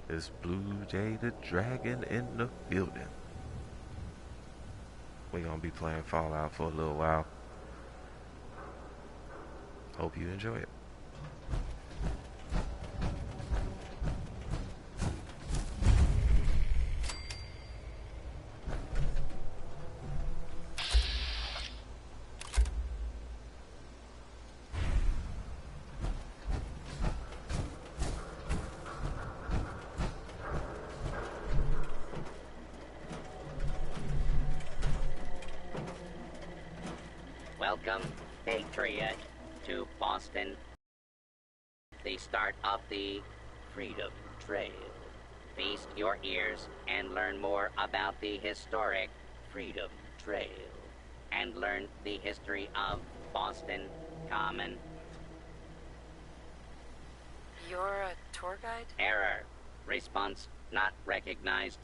It's Blue Jay the Dragon in the building. We gonna be playing Fallout for a little while. Hope you enjoy it. Welcome, Patriot, to Boston, the start of the Freedom Trail. Feast your ears and learn more about the historic Freedom Trail, and learn the history of Boston Common. You're a tour guide? Error. Response not recognized.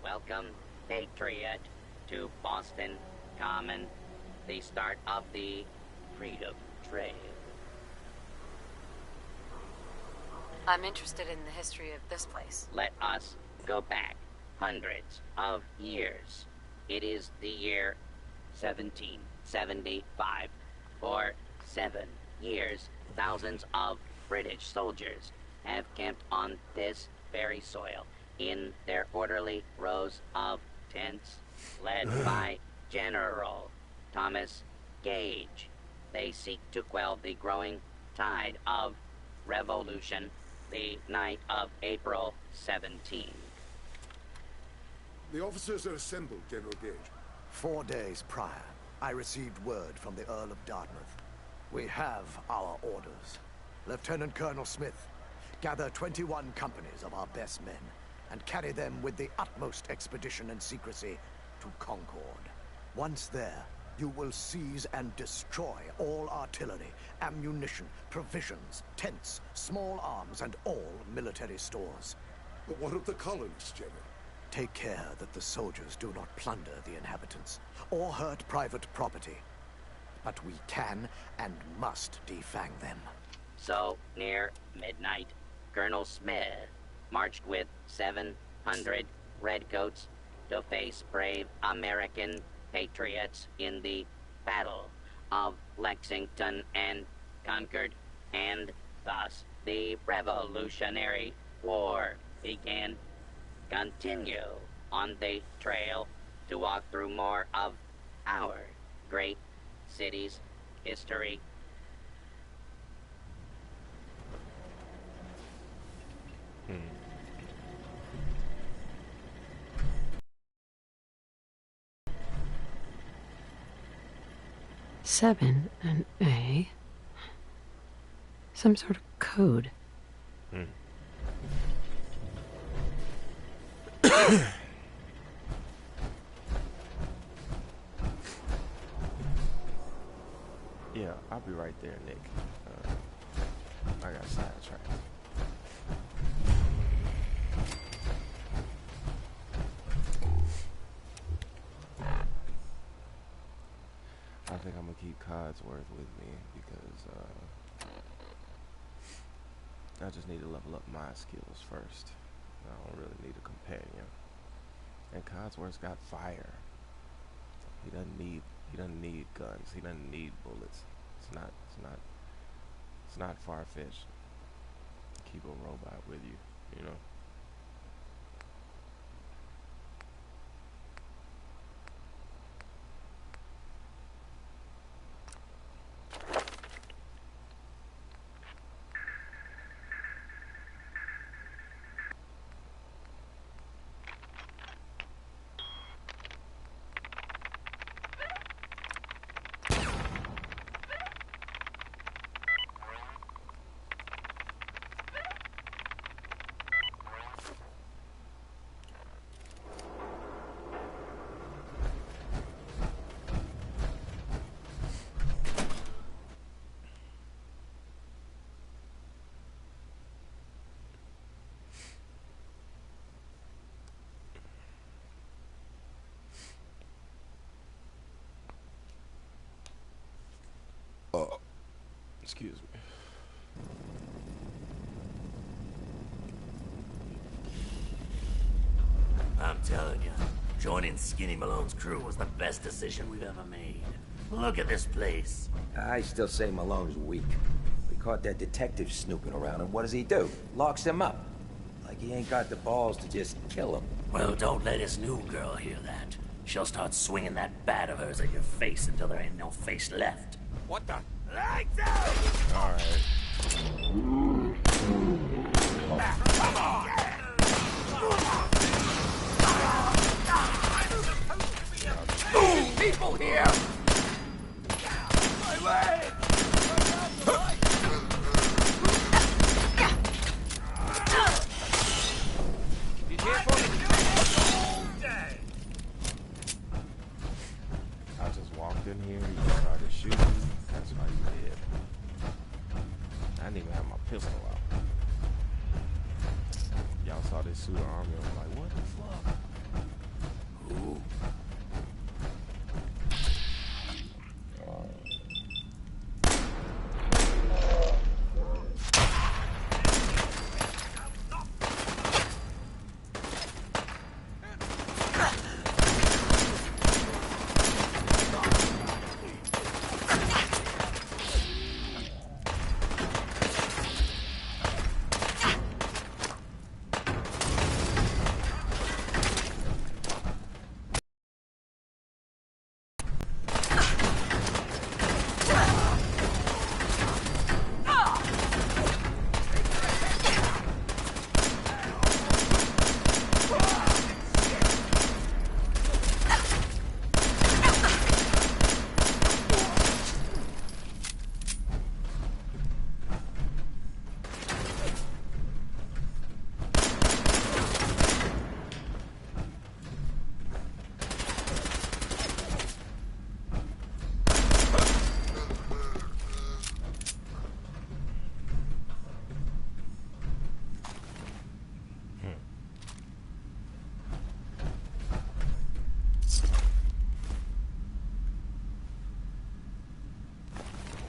Welcome, Patriot, to Boston Common, the start of the Freedom Trail. I'm interested in the history of this place. Let us go back hundreds of years. It is the year 1775. For 7 years, thousands of British soldiers have camped on this very soil in their orderly rows of tents, led by General Thomas Gage. They seek to quell the growing tide of revolution the night of April 17. The officers are assembled, General Gage. 4 days prior, I received word from the Earl of Dartmouth. We have our orders. Lieutenant Colonel Smith, gather 21 companies of our best men and carry them with the utmost expedition and secrecy to Concord. Once there, you will seize and destroy all artillery, ammunition, provisions, tents, small arms, and all military stores. But what of the colonists, General? Take care that the soldiers do not plunder the inhabitants or hurt private property. But we can and must defang them. So, near midnight, Colonel Smith marched with 700 redcoats to face brave American patriots in the Battle of Lexington and Concord, and thus the Revolutionary War began. Continue on the trail to walk through more of our great city's history. Seven, an A. Some sort of code. Yeah, I'll be right there, Nick. I got sidetracked. I think I'm gonna keep Codsworth with me because I just need to level up my skills first. I don't really need a companion. And Codsworth's got fire. He doesn't need guns. He doesn't need bullets. It's not far-fetched. Keep a robot with you, you know. Excuse me. Joining Skinny Malone's crew was the best decision we've ever made. Look at this place. I still say Malone's weak. We caught that detective snooping around, and what does he do? Locks him up. Like he ain't got the balls to just kill him. Well, don't let his new girl hear that. She'll start swinging that bat of hers at your face until there ain't no face left. What the? Lights out! Alright. Come on! People here! My way! I just walked in here, you started shooting, that's why you did. I didn't even have my pistol out. Y'all saw this suit of armor, I was like, what the fuck? Ooh.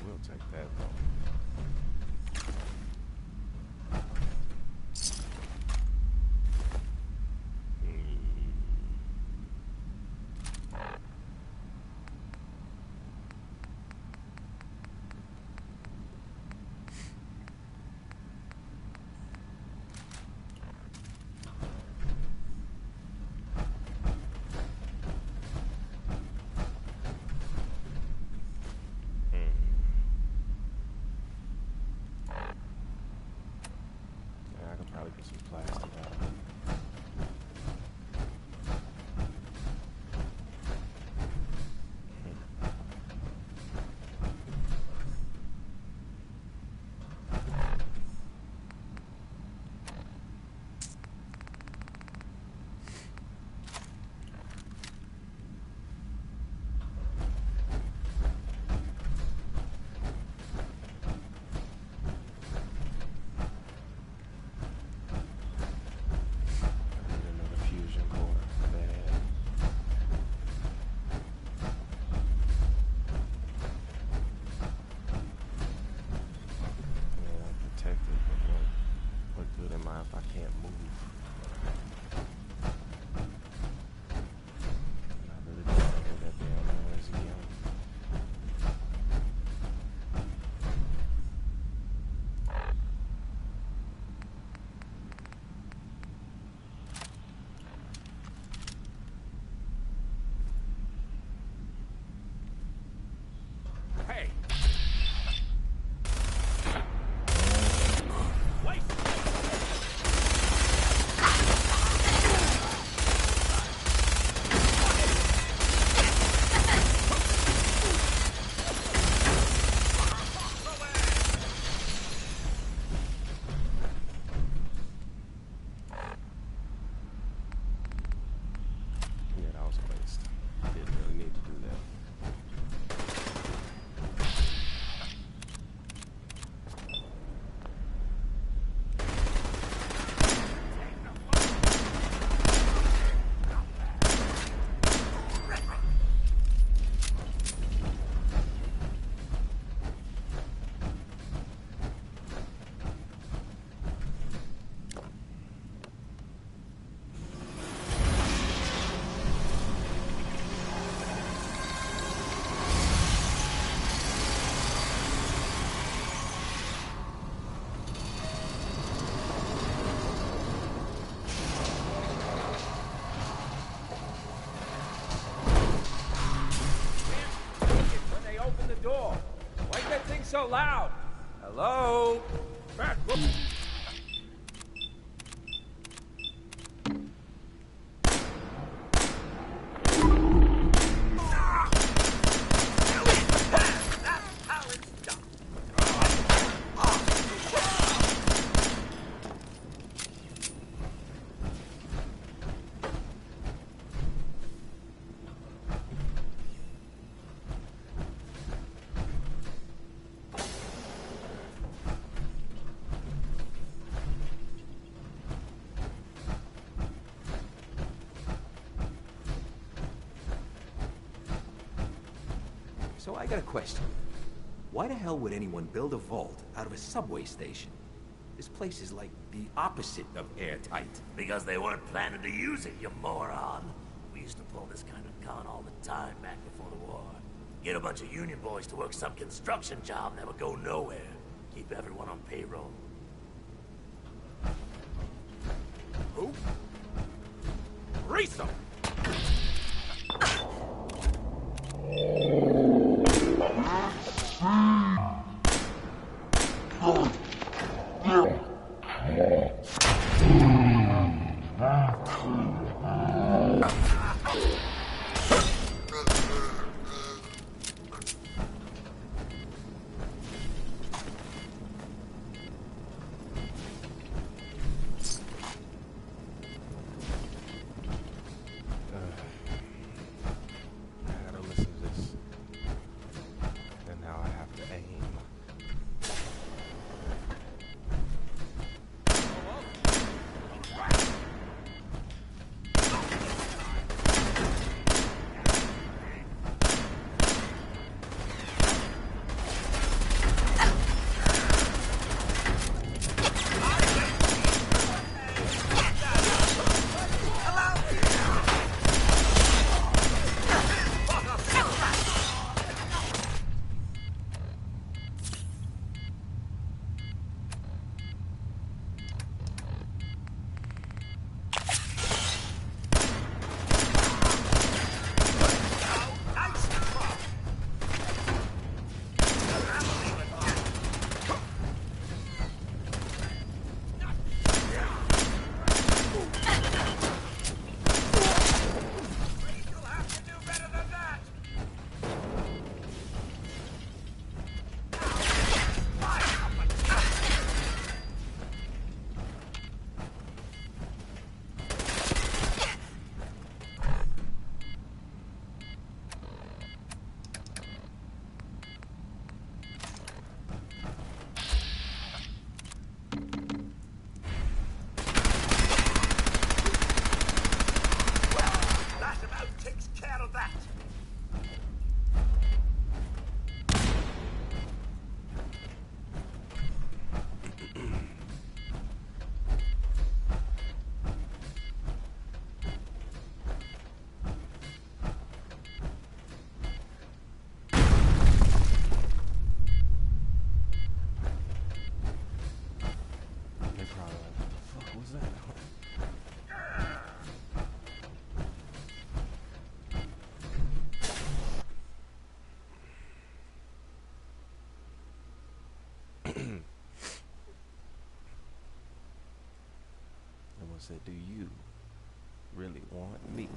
We'll take that though. Yeah, I could probably get some plastic out of it. I need another fusion core. Bad. Yeah, I'm protected, but what good am I if I can't move? And I really don't want to hear that damn noise again. Hey! Wait! loud. Hello? Back, look. So I got a question. Why the hell would anyone build a vault out of a subway station? This place is like the opposite of airtight. Because they weren't planning to use it, you moron. We used to pull this kind of con all the time back before the war. Get a bunch of union boys to work some construction job that would go nowhere. Keep everyone on payroll. Who? Risa! I gotta listen to this. And now I have to aim. They're probably like, what the fuck was that? Someone said, do you really want me?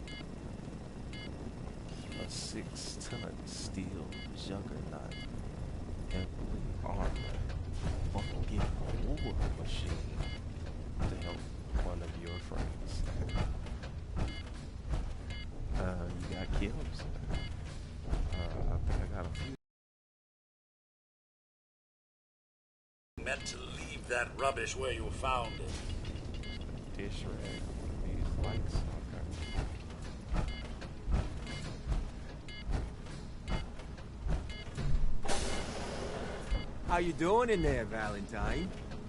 A 6-ton steel juggernaut, heavily armored, fucking war machine to help one of your friends. You got kills? I think I got a few. Meant to leave that rubbish where you found it. Dish rag. These lights. Okay. How you doing in there, Valentine?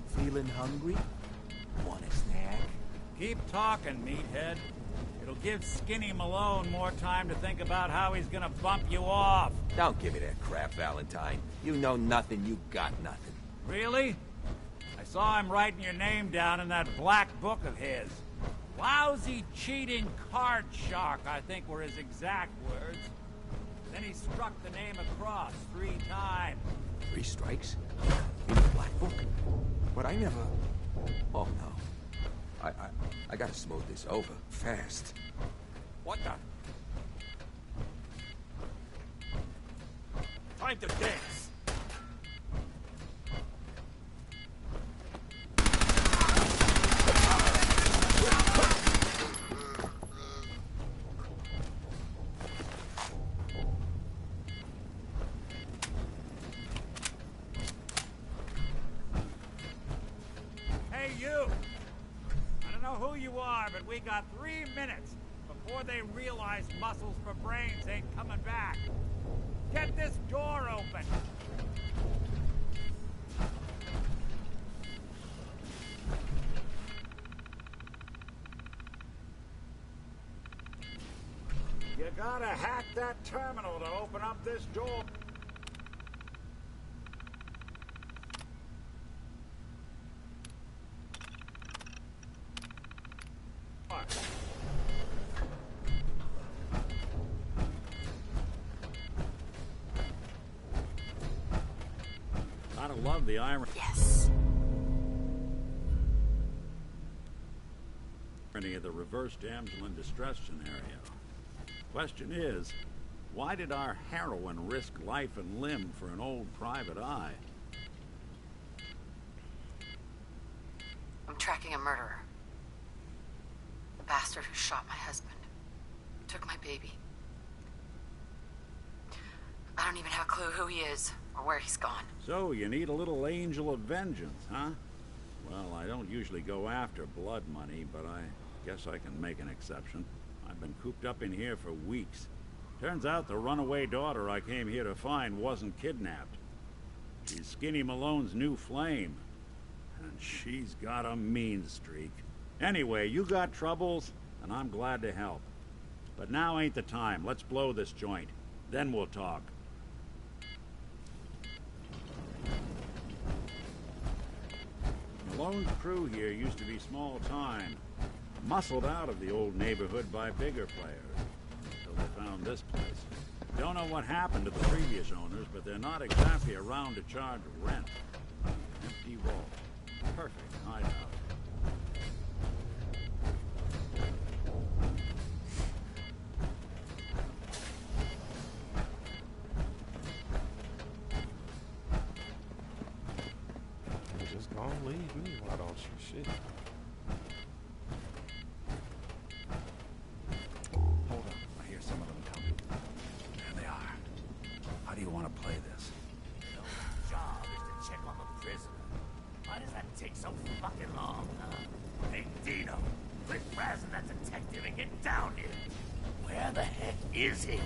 Feeling hungry? Want a snack? Keep talking, meathead. It'll give Skinny Malone more time to think about how he's gonna bump you off. Don't give me that crap, Valentine. You know nothing, you got nothing. Really? I saw him writing your name down in that black book of his. Lousy, cheating card shark, I think were his exact words. Then he struck the name across 3 times. 3 strikes? In the Black Book? But I never... Oh, no. I gotta smooth this over, fast. What the? Time to dance! Hey, you! I don't know who you are, but we got 3 minutes before they realize muscles for brains ain't coming back. Get this door open! You gotta hack that terminal to open up this door. Gotta love the irony. Yes. Of the reverse damsel in distress scenario. Question is, why did our heroine risk life and limb for an old private eye? I'm tracking a murderer. A bastard who shot my husband. Took my baby. I don't even have a clue who he is or where he's gone. So, you need a little angel of vengeance, huh? Well, I don't usually go after blood money, but I guess I can make an exception. I've been cooped up in here for weeks. Turns out the runaway daughter I came here to find wasn't kidnapped. She's Skinny Malone's new flame. And she's got a mean streak. Anyway, you got troubles, and I'm glad to help. But now ain't the time. Let's blow this joint. Then we'll talk. Malone's crew here used to be small time. Muscled out of the old neighborhood by bigger players. Until they found this place. Don't know what happened to the previous owners, but they're not exactly around to charge rent. Empty vault. Perfect hideout. Just gonna leave me, why don't you? Shit. Hold on, I hear some of them coming. There they are. How do you want to play this? No job is to check on the prisoner. Why does that take so fucking long, huh? Hey, Dino, quit razzing that detective and get down here. Where the heck is he?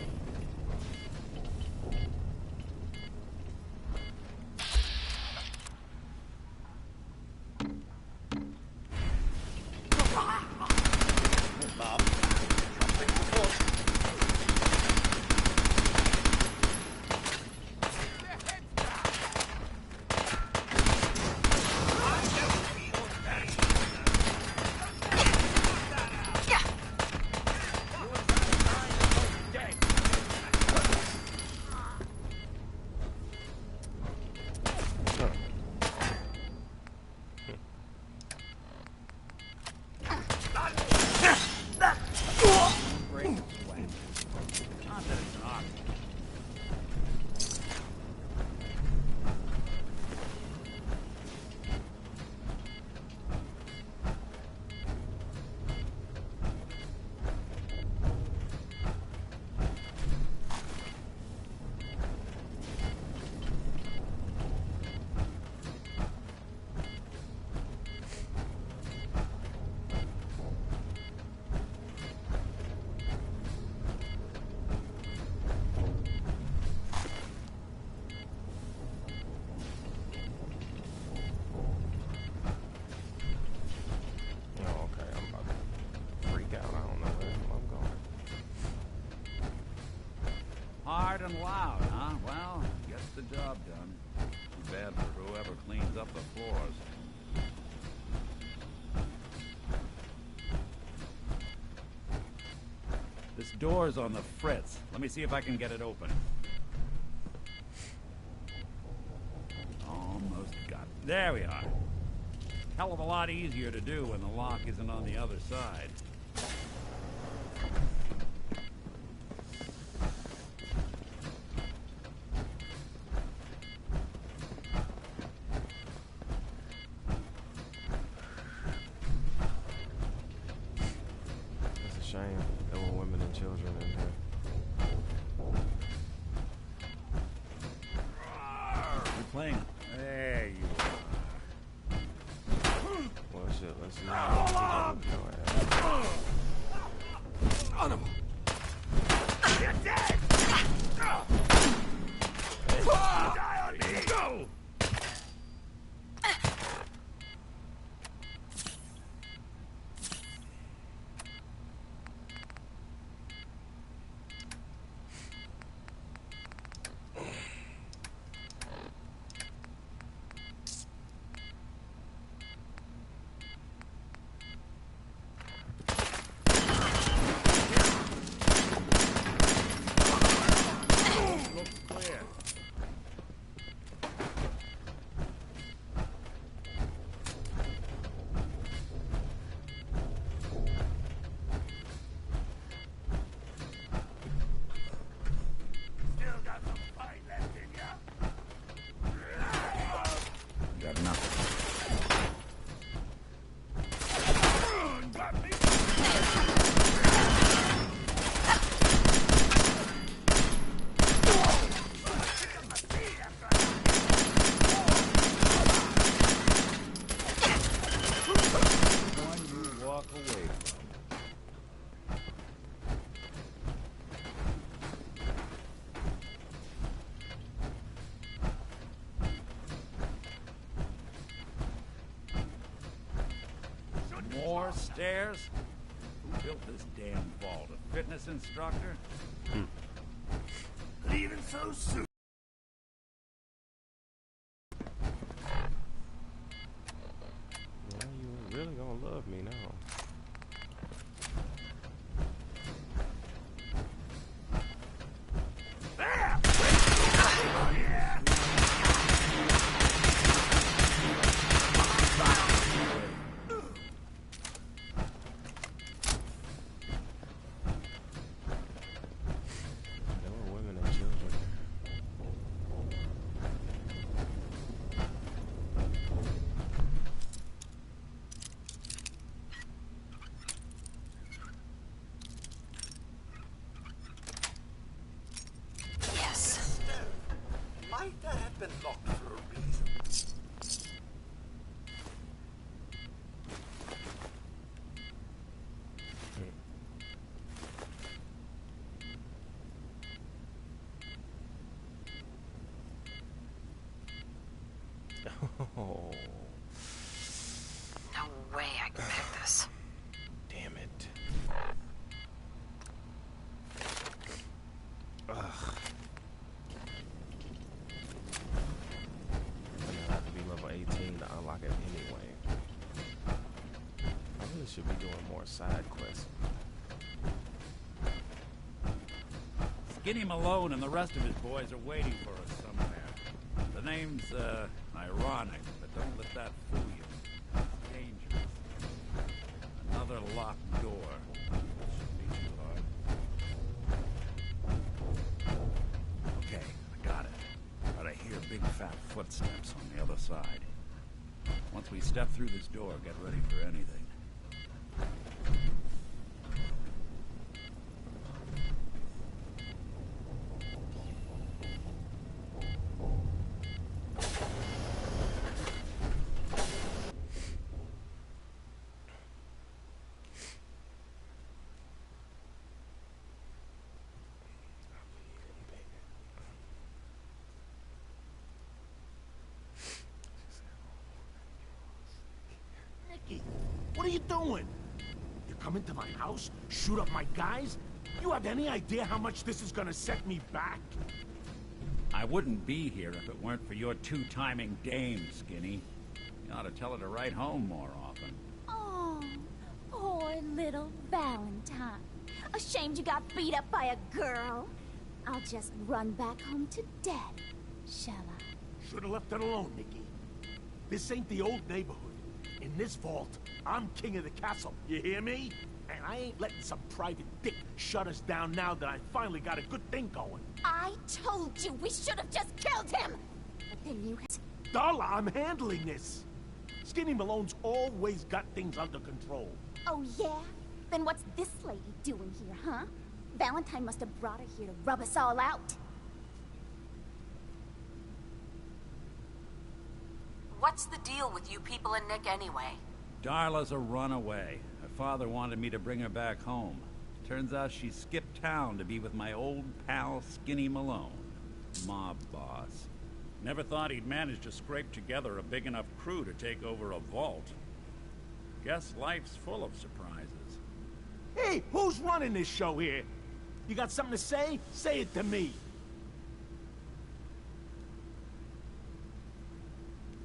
Hard and loud, huh? Well, gets the job done. Too bad for whoever cleans up the floors. This door's on the fritz. Let me see if I can get it open. There we are. Hell of a lot easier to do when the lock isn't on the other side. It's a shame there were women and children in here. You're playing. There you are. Well, shit, let's see how we go. Animal. You're dead! Die on me! Go! Looks clear. Still got some fight left in ya? Got nothing. Got me. One you walk away from. More stairs? Who built this damn vault? A fitness instructor? Leaving so soon. Yeah, you really gonna love me now. There were women and children. Yes. Might that have been locked for a reason? Oh, No way I can pick this. damn it. Ugh. I'm gonna have to be level 18 to unlock it anyway. I really should be doing more side quests. Skinny Malone and the rest of his boys are waiting for us somewhere. The name's, ironic, but don't let that fool you. It's dangerous. Another locked door. Shouldn't be too hard. Okay, I got it. But I hear big fat footsteps on the other side. Once we step through this door, get ready for anything. Nicky, what are you doing? You come into my house, shoot up my guys? You have any idea how much this is gonna set me back? I wouldn't be here if it weren't for your two-timing dame, Skinny. You ought to tell her to write home more often. Oh, poor little Valentine. Ashamed you got beat up by a girl. I'll just run back home to Daddy, shall I? Should've left it alone, Nicky. This ain't the old neighborhood. In this vault, I'm king of the castle. You hear me? And I ain't letting some private dick shut us down now that I finally got a good thing going. I told you we should have just killed him! But then you... Darla, I'm handling this. Skinny Malone's always got things under control. Oh, yeah? Then what's this lady doing here, huh? Valentine must have brought her here to rub us all out. What's the deal with you people and Nick anyway? Darla's a runaway. Her father wanted me to bring her back home. Turns out she skipped town to be with my old pal Skinny Malone, mob boss. Never thought he'd manage to scrape together a big enough crew to take over a vault. Guess life's full of surprises. Hey, who's running this show here? You got something to say? Say it to me.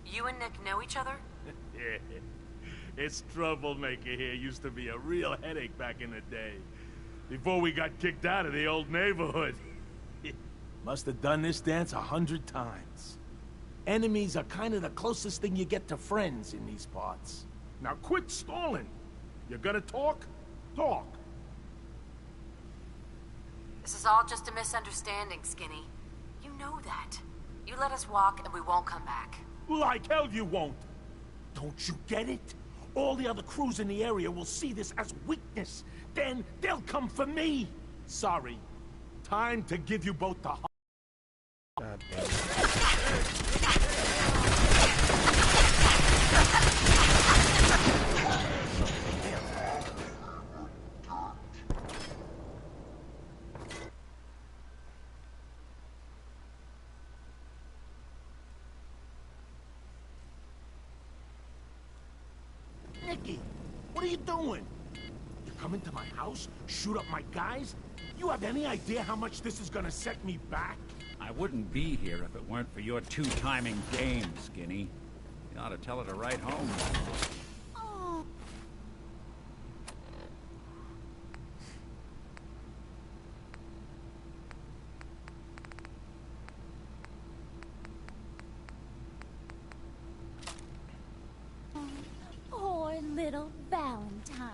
You and Nick know each other? Yeah. This troublemaker here used to be a real headache back in the day. Before we got kicked out of the old neighborhood. Must have done this dance 100 times. Enemies are kind of the closest thing you get to friends in these parts. Now quit stalling. You gonna talk? Talk. This is all just a misunderstanding, Skinny. You know that. You let us walk and we won't come back. Like hell you won't. Don't you get it? All the other crews in the area will see this as weakness. Then they'll come for me. Sorry. Time to give you both the... God damn it. Nicky, what are you doing? You come into my house, shoot up my guys? You have any idea how much this is gonna set me back? I wouldn't be here if it weren't for your two-timing game, Skinny. You ought to tell her to write home. Oh. Poor little Valentine.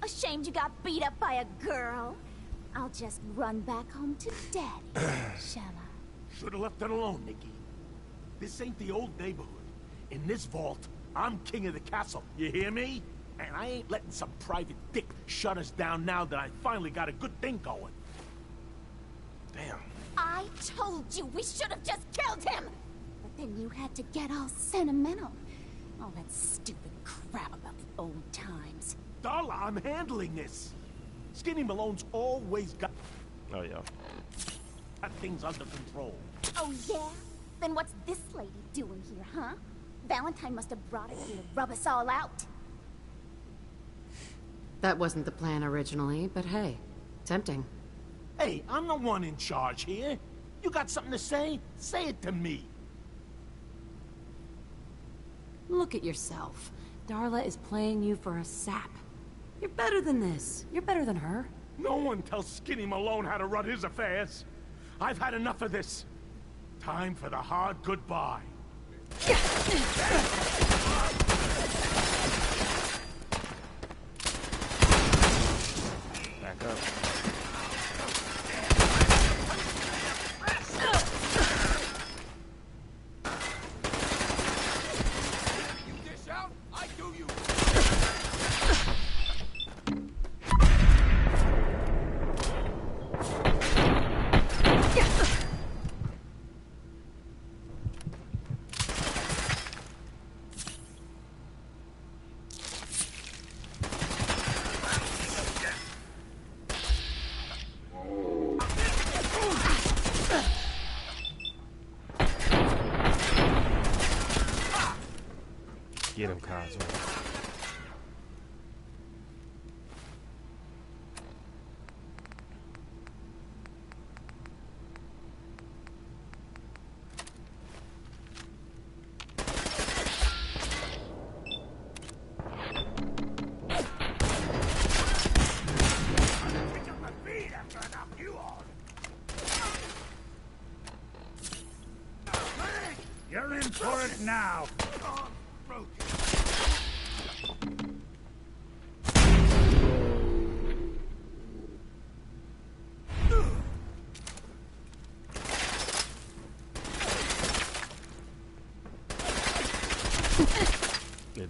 Ashamed you got beat up by a girl? I'll just run back home to Daddy, shall I? Should've left it alone, Nicky. This ain't the old neighborhood. In this vault, I'm king of the castle. You hear me? And I ain't letting some private dick shut us down now that I finally got a good thing going. Damn. I told you we should have just killed him! But then you had to get all sentimental. All that stupid crap about the old times. Darla, I'm handling this. Skinny Malone's always got yeah. Things under control. Oh, yeah? Then what's this lady doing here, huh? Valentine must have brought her here to rub us all out. That wasn't the plan originally, but hey, tempting. Hey, I'm the one in charge here. You got something to say? Say it to me. Look at yourself. Darla is playing you for a sap. You're better than this. You're better than her. No one tells Skinny Malone how to run his affairs. I've had enough of this. Time for the hard goodbye. Back up. Get him, Cosmo. You're in for it now.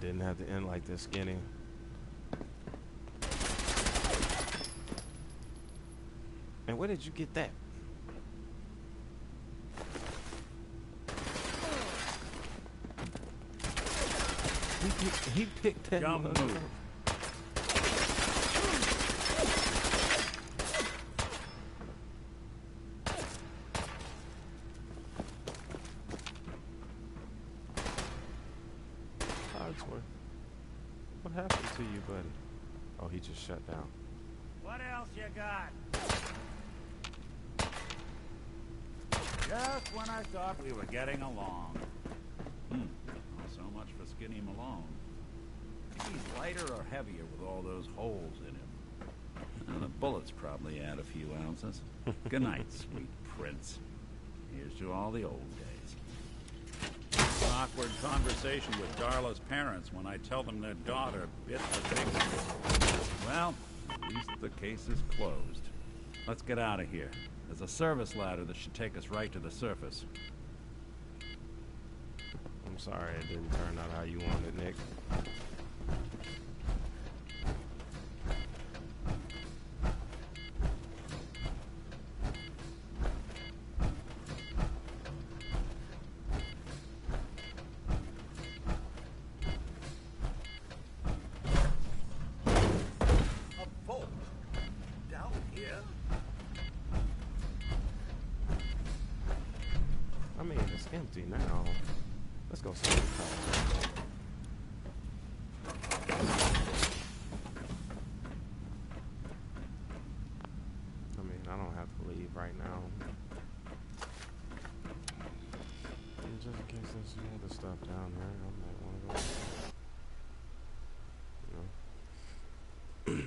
didn't have to end like this, Skinny. And where did you get that? He picked that Jump one move. up. Cogsworth, what happened to you, buddy? Oh, he just shut down. What else you got? Just when I thought we were getting along. Well, so much for Skinny Malone. He's lighter or heavier with all those holes in him. And the bullets probably add a few ounces. Good night, sweet prince. Here's to all the old days. Awkward conversation with Darla's parents when I tell them their daughter bit the big one. Well, at least the case is closed. Let's get out of here. There's a service ladder that should take us right to the surface. I'm sorry it didn't turn out how you wanted, Nick. A vault? Down here? I mean, it's empty now. Let's go see what I mean, I don't have to leave right now. And just in case there's some other stuff down there, I might want to go. You know?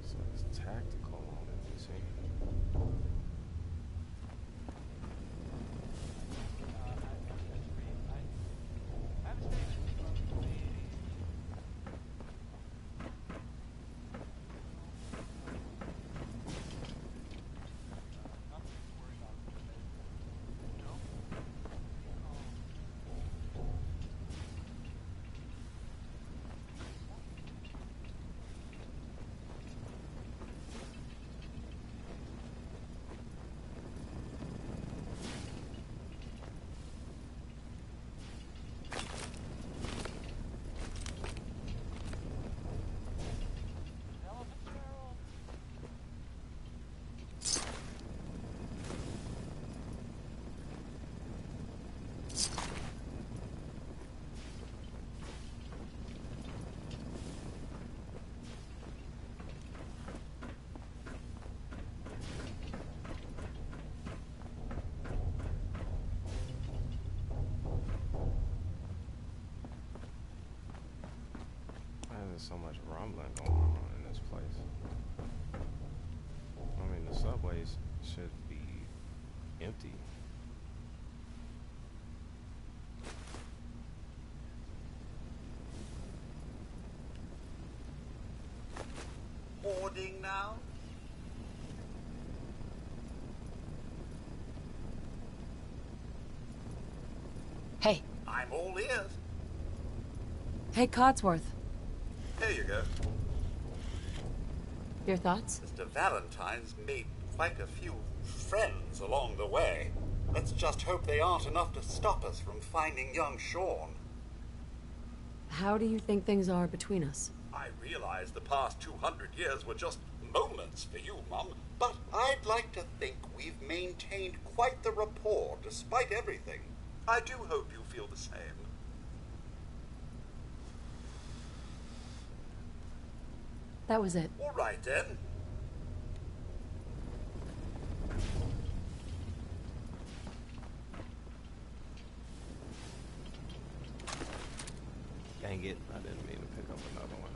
So it's tactical on it, you see. There's so much rumbling going on in this place. I mean, the subways should be empty. Boarding now? Hey. I'm all ears. Hey, Codsworth. Here you go. Your thoughts? Mr. Valentine's made quite a few friends along the way. Let's just hope they aren't enough to stop us from finding young Sean. How do you think things are between us? I realize the past 200 years were just moments for you, Mum, but I'd like to think we've maintained quite the rapport despite everything. I do hope you feel the same. That was it. All right, then. need to pick up another one.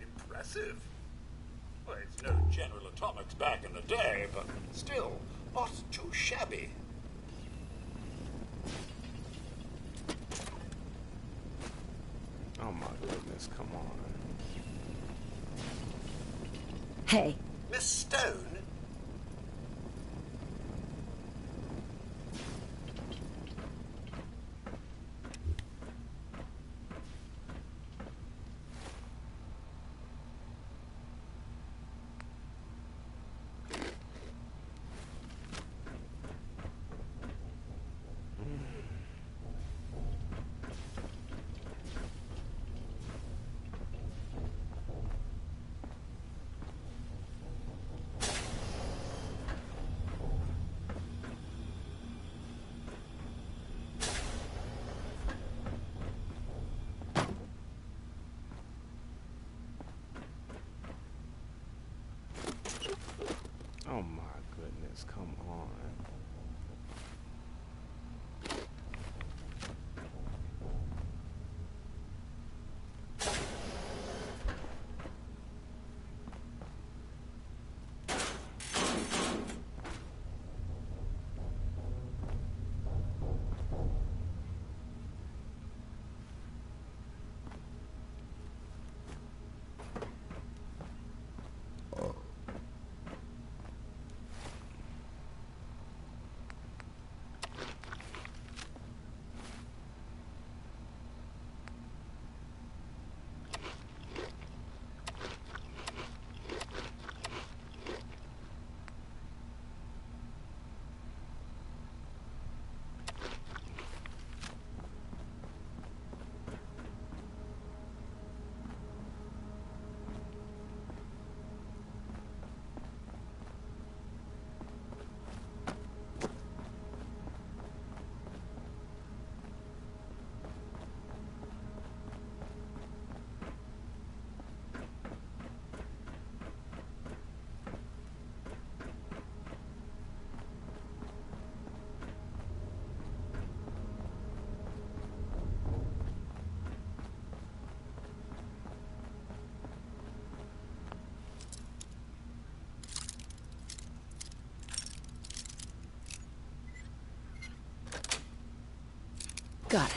Impressive. Well, it's no General Atomics back in the day, but still, not too shabby. Oh my goodness, come on. Hey. Miss Stone? Oh my goodness, come on. Got it.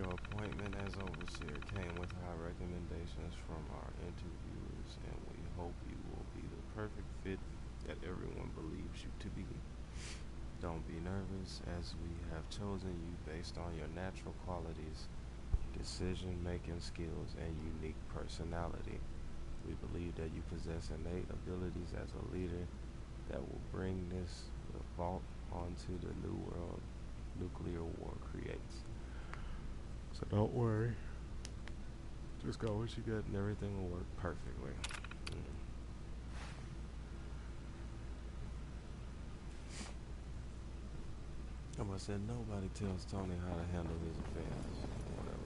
Your appointment as overseer came with high recommendations from our interviewers, and we hope you will be the perfect fit that everyone believes you to be. Don't be nervous, as we have chosen you based on your natural qualities, decision-making skills, and unique personality. We believe that you possess innate abilities as a leader that will bring this vault onto the new world nuclear war creates. So don't worry. Just go what you get and everything will work perfectly. I must say, nobody tells Tony how to handle his affairs. Whatever.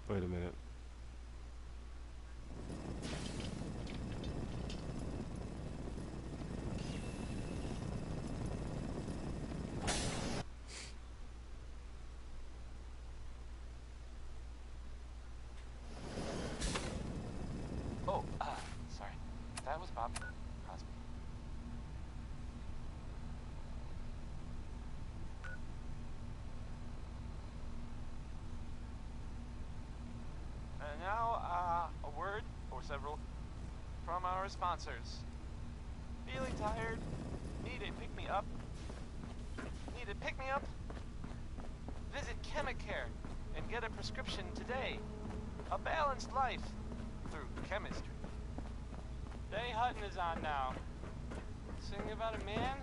Wait a minute. Oh, sorry. That was Bob Crosby. And now, a word, or several, from our sponsors. Feeling tired? Need a pick-me-up? Need a pick-me-up? Visit Chemicare and get a prescription today. A balanced life through chemistry. Jay Hutton is on now. Singing about a man,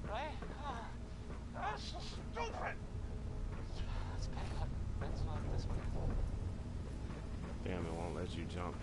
right? That's so stupid! Let's pick up. Let's walk this way. Damn, it won't let you jump.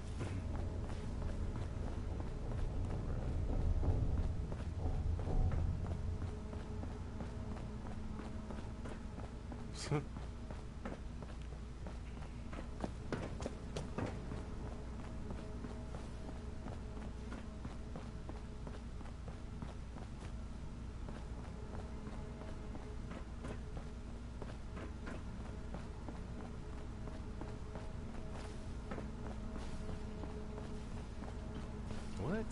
What?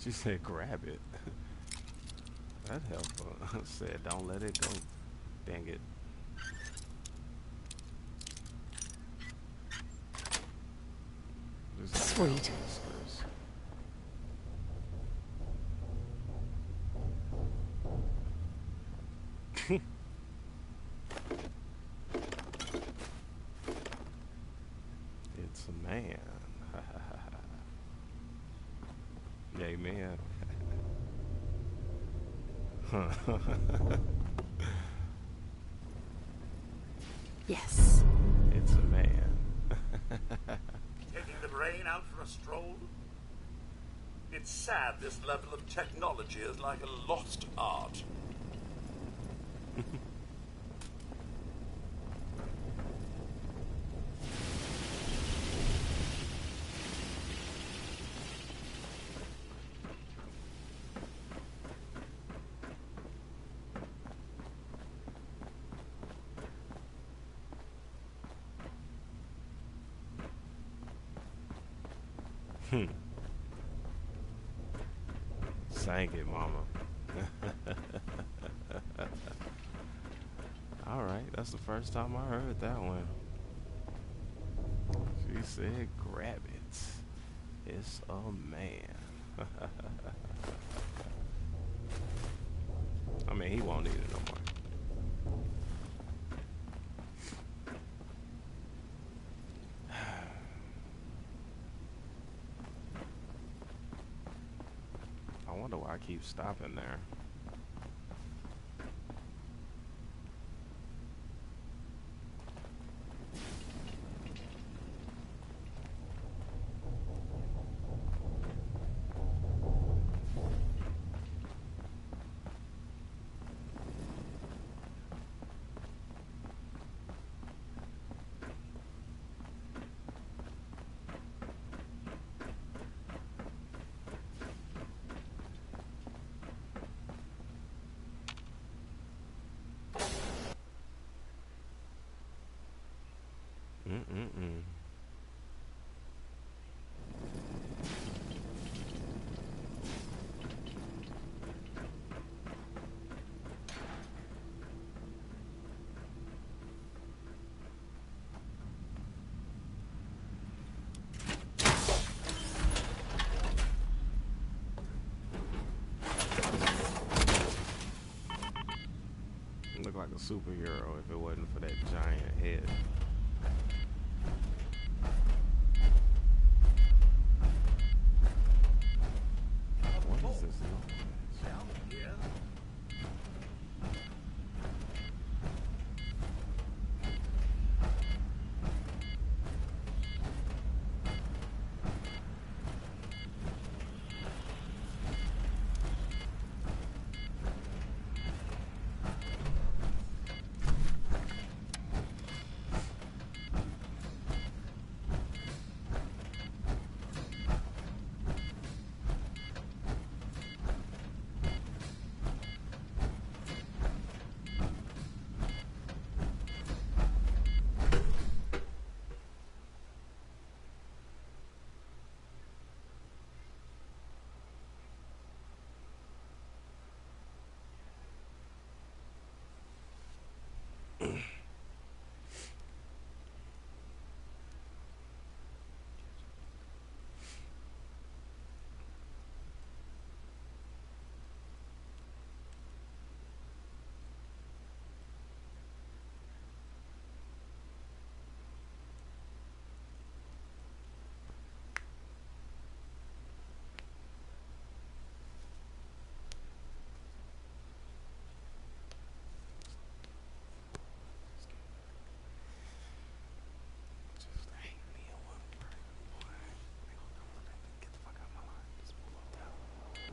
She said grab it. That helpful. Said don't let it go. Dang it. Sweet. It's a man. Amen. Yes. It's a man. Taking the brain out for a stroll? It's sad this level of technology is like a lost art. Sang it, mama. Alright, that's the first time I heard that one. She said grab it. It's a man. I mean, he won't need it no more. I keep stopping there. Look like a superhero if it wasn't for that giant head. What is this noise?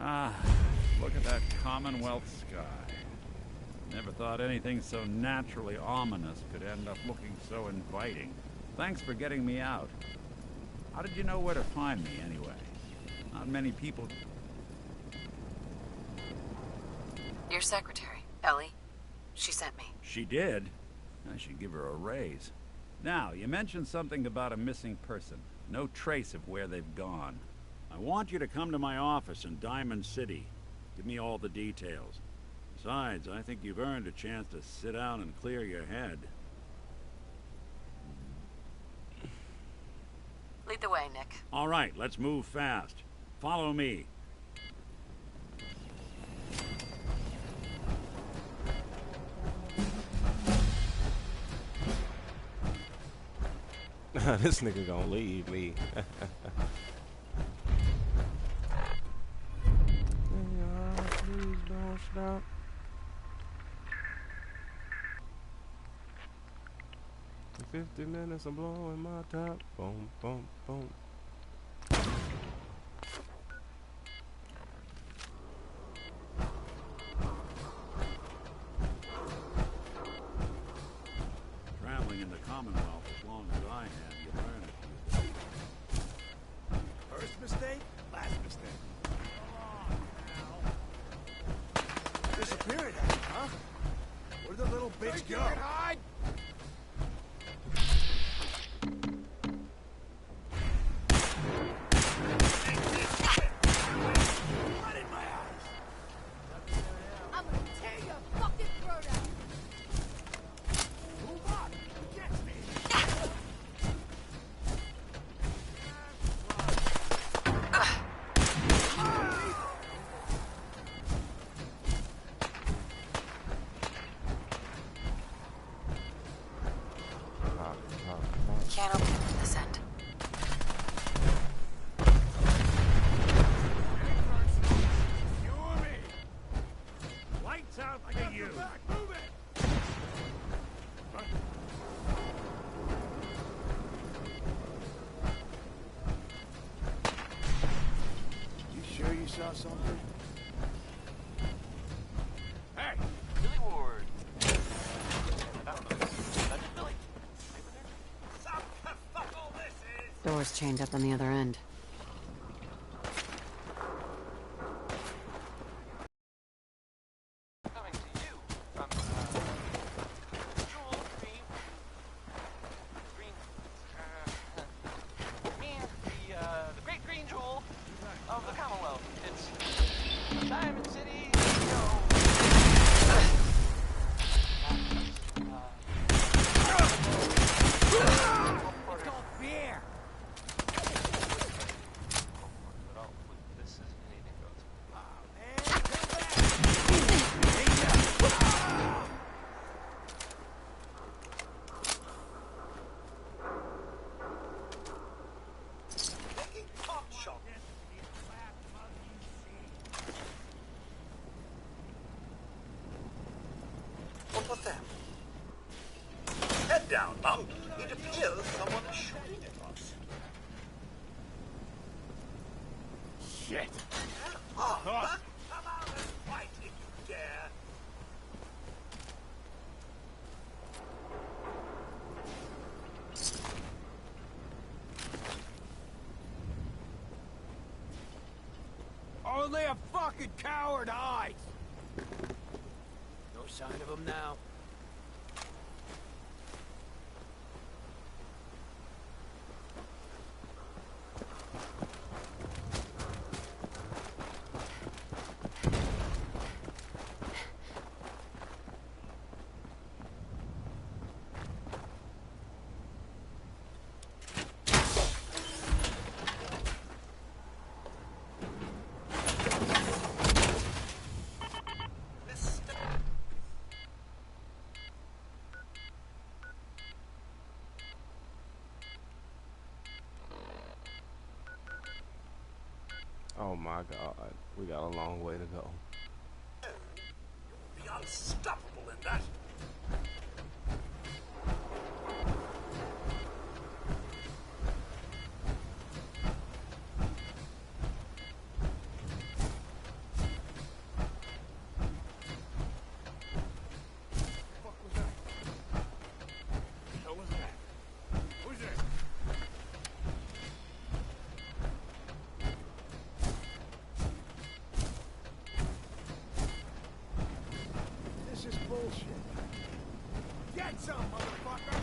Ah, look at that Commonwealth sky. Never thought anything so naturally ominous could end up looking so inviting. Thanks for getting me out. How did you know where to find me, anyway? Not many people... Your secretary, Ellie. She sent me. She did? I should give her a raise. Now, you mentioned something about a missing person. No trace of where they've gone. I want you to come to my office in Diamond City. Give me all the details. Besides, I think you've earned a chance to sit down and clear your head. Lead the way, Nick. All right, let's move fast. Follow me. This nigga gonna leave me. Please don't stop. In 50 minutes, I'm blowing my top. Boom, boom, boom. Traveling in the Commonwealth as long as I have, you learn it. First mistake, last mistake. Disappearing, huh? Where'd the little bitch go? saw something? Hey, Billy Ward. I don't know. That's Billy. Some kerfuffle this is! Door's chained up on the other end. Coming to you from Jewel Green. Mean the great green jewel of the Commonwealth. It's Diamond City, Let's go beer! This is anything goes. Making pot shop. What was that? Head down, Mum. It appears someone is shooting at us. Shit. Arthur, come out and fight if you dare. Only a fucking coward hides! No sign of him now. Oh my God, we got a long way to go. You'll be unstoppable in that. This is bullshit. Get some, motherfucker!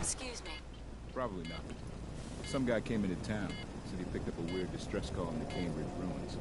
Excuse me. Probably not. Some guy came into town, said he picked up a weird distress call in the Cambridge ruins.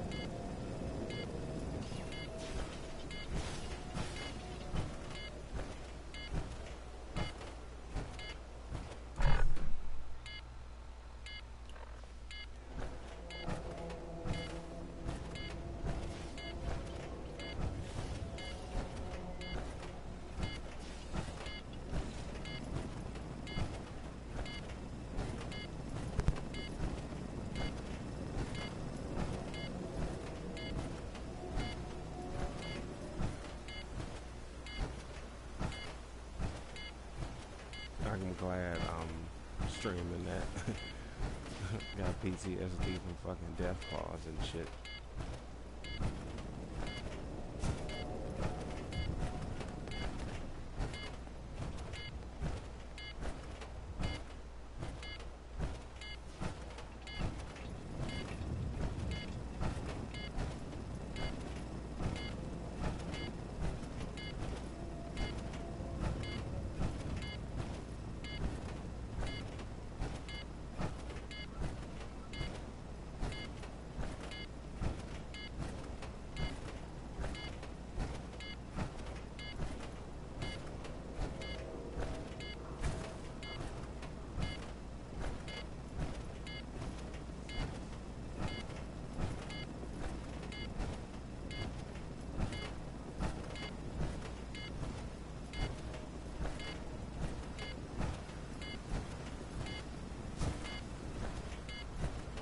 glad I'm streaming that. Got PTSD from fucking Death Claws and shit.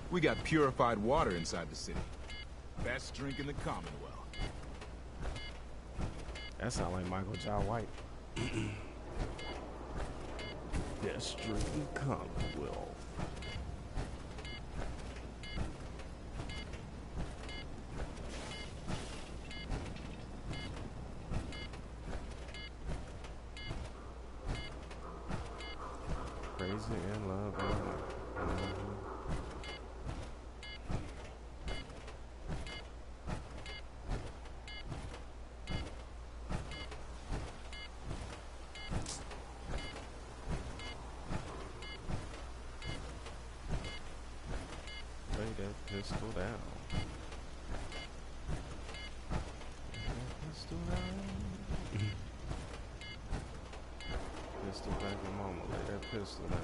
We got purified water inside the city. Best drink in the Commonwealth. That sounds like Michael Jai White. Best drink in the Commonwealth. Crazy in love. Pistol down. Pistol down. Pistol back in mama. Lay that pistol down.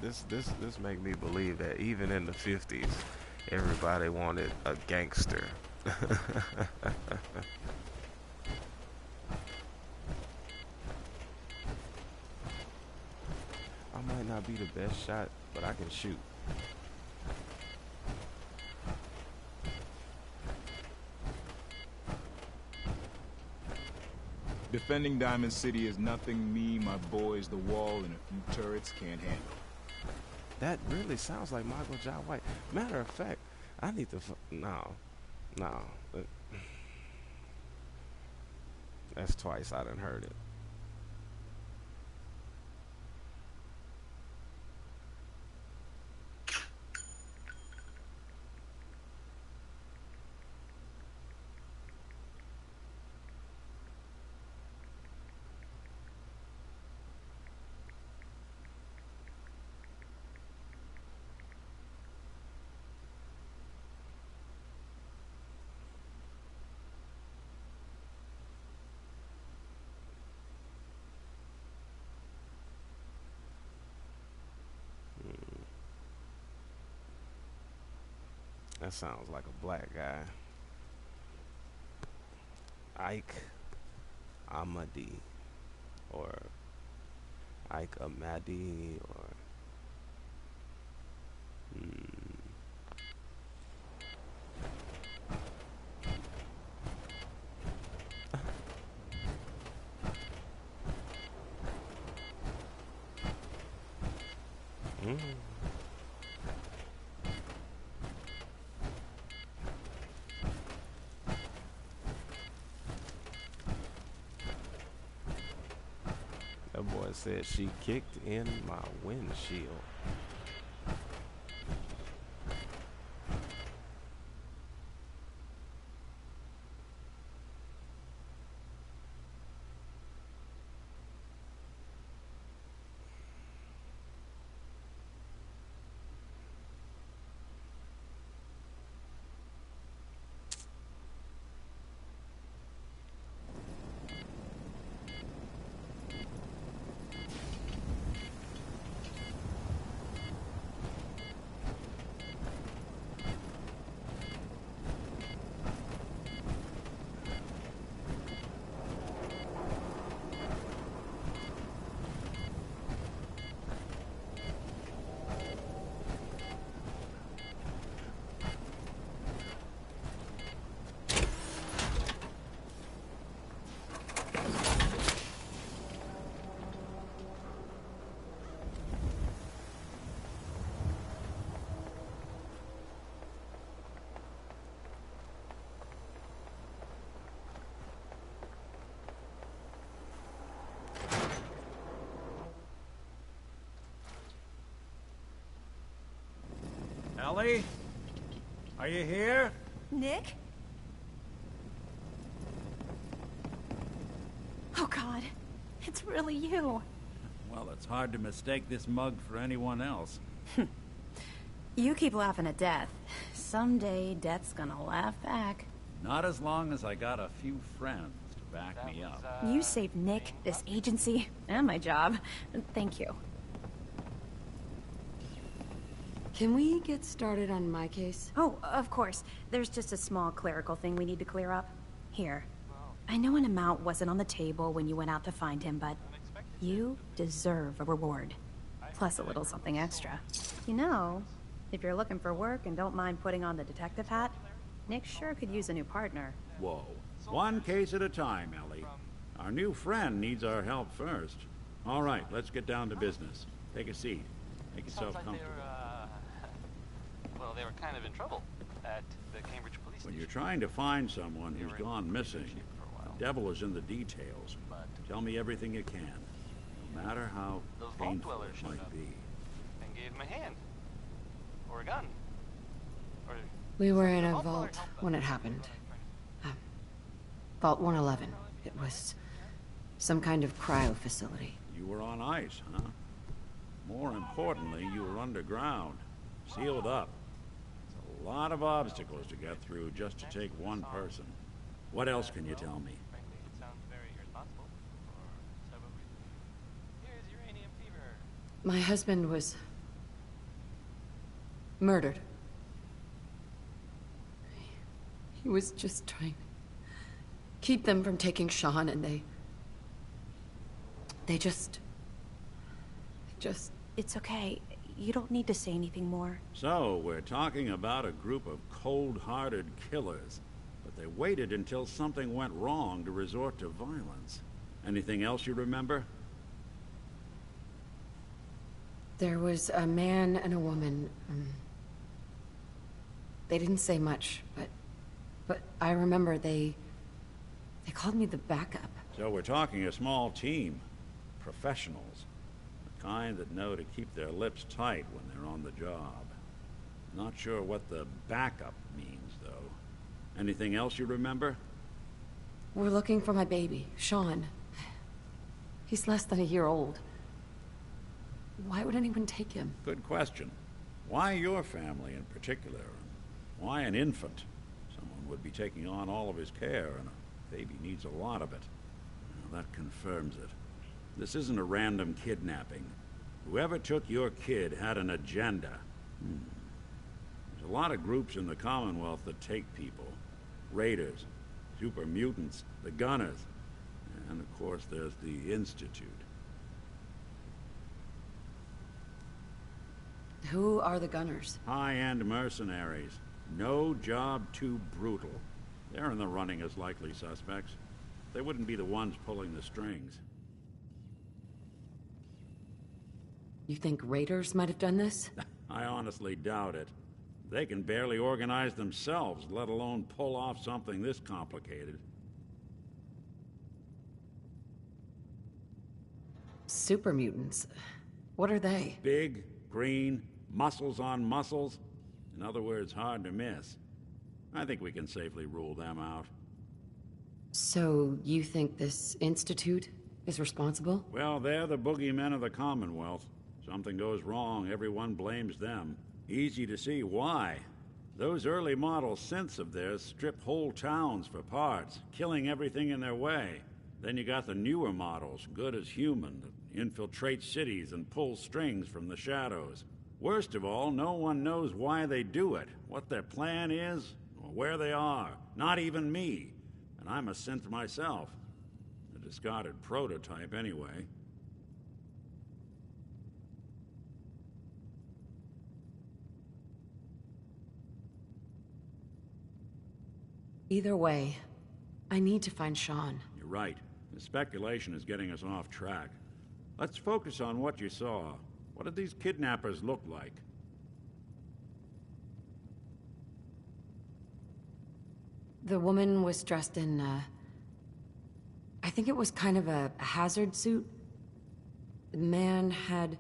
This make me believe that even in the 50s, everybody wanted a gangster. Not be the best shot, but I can shoot. Defending Diamond City is nothing me, my boys, the wall, and a few turrets can't handle. That really sounds like Michael Jai White. Matter of fact, I need to. No. That's twice I done heard it. That sounds like a black guy. Ike Amadi, or Ike Amadi, or That boy said she kicked in my windshield. Ellie? Are you here? Nick? Oh God, it's really you. Well, it's hard to mistake this mug for anyone else. You keep laughing at death. Someday, death's gonna laugh back. Not as long as I got a few friends to back me up. You saved Nick, this agency, and my job. Thank you. Can we get started on my case? Oh, of course. There's just a small clerical thing we need to clear up. Here. I know an amount wasn't on the table when you went out to find him, but you deserve a reward. Plus a little something extra. You know, if you're looking for work and don't mind putting on the detective hat, Nick sure could use a new partner. Whoa. One case at a time, Ellie. Our new friend needs our help first. All right, let's get down to business. Take a seat. Make yourself comfortable. Well, they were kind of in trouble at the Cambridge police station. When you're trying to find someone who's gone missing, the devil is in the details. Tell me everything you can, no matter how painful it might be. And gave him a hand. Or a gun. Or We were in a vault when it happened. Vault 111. It was some kind of cryo facility. You were on ice, huh? More importantly, you were underground, sealed up. It's a lot of obstacles to get through just to take one person. What else can you tell me? it sounds very irresponsible for several reasons. Here's uranium fever. My husband was murdered. He was just trying to keep them from taking Sean, and they just... It's okay. You don't need to say anything more. So, we're talking about a group of cold-hearted killers, but they waited until something went wrong to resort to violence. Anything else you remember? There was a man and a woman. They didn't say much, but I remember they called me the backup. So we're talking a small team. Professionals. The kind that know to keep their lips tight when they're on the job. Not sure what the backup means, though. Anything else you remember? We're looking for my baby, Sean. He's less than a year old. Why would anyone take him? Good question. Why your family in particular? Why an infant? Someone would be taking on all of his care, and a baby needs a lot of it. Well, that confirms it. This isn't a random kidnapping. Whoever took your kid had an agenda. There's a lot of groups in the Commonwealth that take people. Raiders, super mutants, the Gunners, and of course there's the Institute. Who are the Gunners? High-end mercenaries. No job too brutal. They're in the running as likely suspects. They wouldn't be the ones pulling the strings. You think raiders might have done this? I honestly doubt it. They can barely organize themselves, let alone pull off something this complicated. Super mutants. What are they? Big, green, muscles on muscles. In other words, hard to miss. I think we can safely rule them out. So, you think this Institute is responsible? Well, they're the boogeymen of the Commonwealth. Something goes wrong, everyone blames them. Easy to see why. Those early model synths of theirs strip whole towns for parts, killing everything in their way. Then you got the newer models, good as human, that infiltrate cities and pull strings from the shadows. Worst of all, no one knows why they do it, what their plan is, or where they are. Not even me. And I'm a synth myself. A discarded prototype, anyway. Either way, I need to find Sean. You're right. The speculation is getting us off track. Let's focus on what you saw. What did these kidnappers look like? The woman was dressed in, I think it was kind of a hazard suit. The man had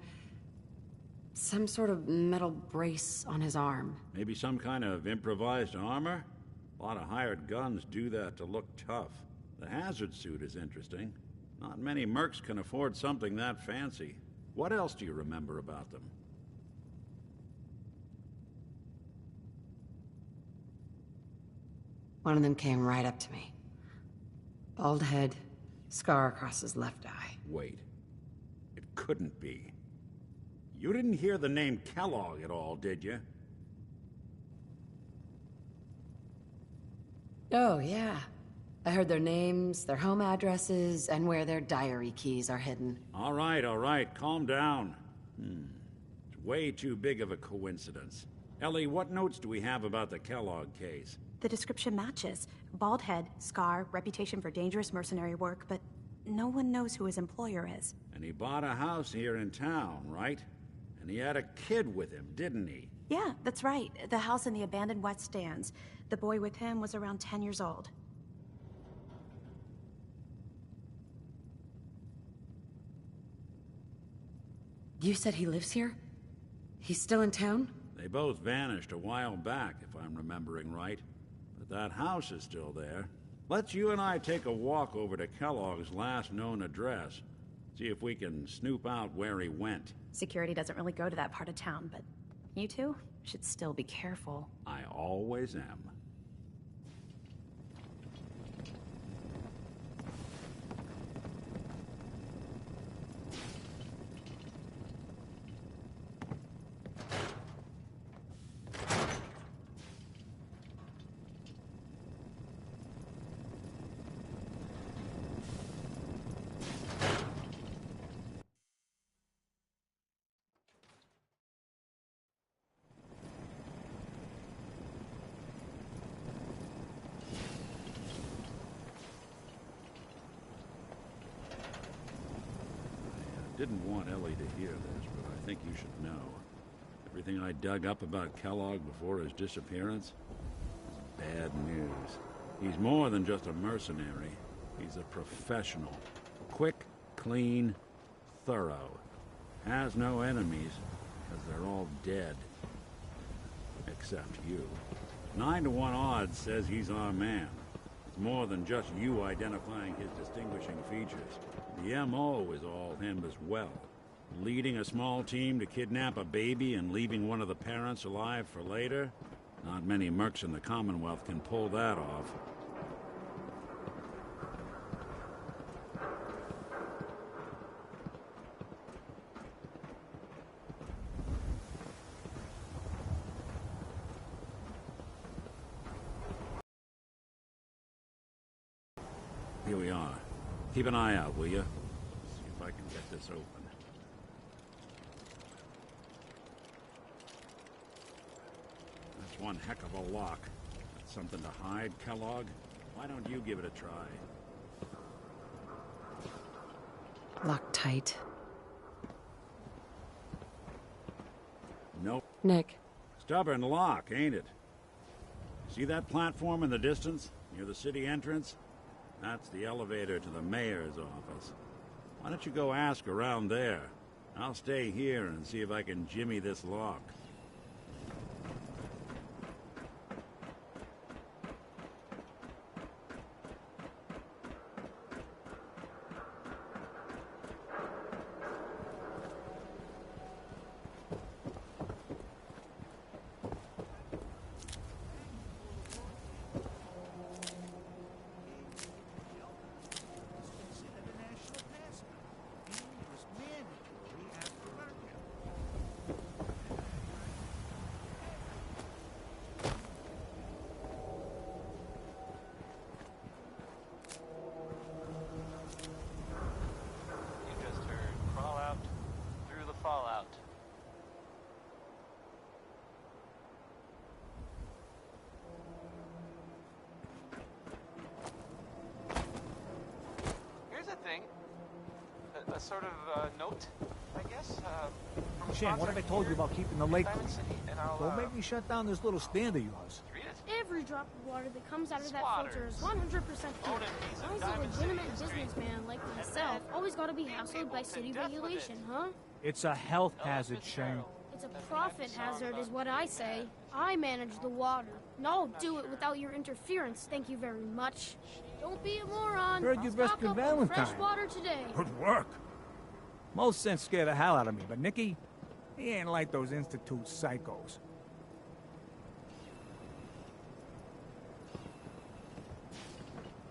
Some sort of metal brace on his arm. Maybe some kind of improvised armor? A lot of hired guns do that to look tough. The hazard suit is interesting. Not many mercs can afford something that fancy. What else do you remember about them? One of them came right up to me. Bald head, scar across his left eye. Wait. It couldn't be. You didn't hear the name Kellogg at all, did you? Oh, yeah. I heard their names, their home addresses, and where their diary keys are hidden. All right, calm down. It's way too big of a coincidence. Ellie, what notes do we have about the Kellogg case? The description matches. Bald head, scar, reputation for dangerous mercenary work, but no one knows who his employer is. And he bought a house here in town, right? And he had a kid with him, didn't he? Yeah, that's right. The house in the abandoned West Stands. The boy with him was around 10 years old. You said he lives here? He's still in town? They both vanished a while back, if I'm remembering right. But that house is still there. Let's you and I take a walk over to Kellogg's last known address. See if we can snoop out where he went. Security doesn't really go to that part of town, but you two should still be careful. I always am. Didn't want Ellie to hear this, but I think you should know. Everything I dug up about Kellogg before his disappearance is bad news. He's more than just a mercenary. He's a professional. Quick, clean, thorough. Has no enemies, because they're all dead. Except you. 9 to 1 odds says he's our man. It's more than just you identifying his distinguishing features. The MO is all him as well. Leading a small team to kidnap a baby and leaving one of the parents alive for later? Not many mercs in the Commonwealth can pull that off. Here we are. Keep an eye out, will you? See if I can get this open. That's one heck of a lock. That's something to hide, Kellogg? Why don't you give it a try? Locked tight. Nope. Nick. Stubborn lock, ain't it? See that platform in the distance, near the city entrance? That's the elevator to the mayor's office. Why don't you go ask around there? I'll stay here and see if I can jimmy this lock. A sort of note, I guess. From Shane, what have I told you about keeping the lake Diamond clean? City, and I'll, Don't make me shut down this little stand of yours. Every drop of water that comes out of that filter is 100% pure. Always a legitimate businessman like myself always gotta be hassled by city regulation, huh? It's a health hazard, Shane. It's a profit hazard is what I say. I manage the water. And I'll do it without your interference, thank you very much. Don't be a moron. Heard you Stock rescued up on Valentine. fresh water today. Good work. Most sense scare the hell out of me, but Nicky, he ain't like those Institute psychos.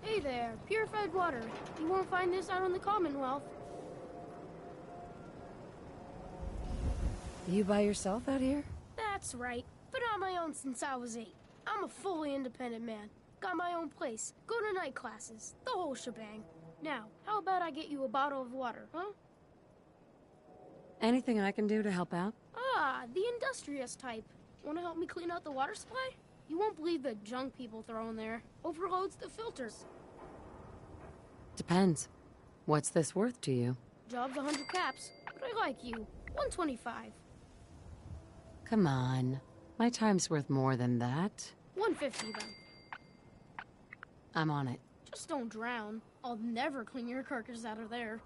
Hey there, purified water. You won't find this out in the Commonwealth. You by yourself out here? That's right. Been on my own since I was 8. I'm a fully independent man. Got my own place. Go to night classes. The whole shebang. Now, how about I get you a bottle of water, huh? Anything I can do to help out? Ah, the industrious type. Want to help me clean out the water supply? You won't believe the junk people throw in there. Overloads the filters. Depends. What's this worth to you? Job's 100 caps, but I like you. 125. Come on. My time's worth more than that. 150 then. I'm on it. Just don't drown. I'll never clean your carcass out of there.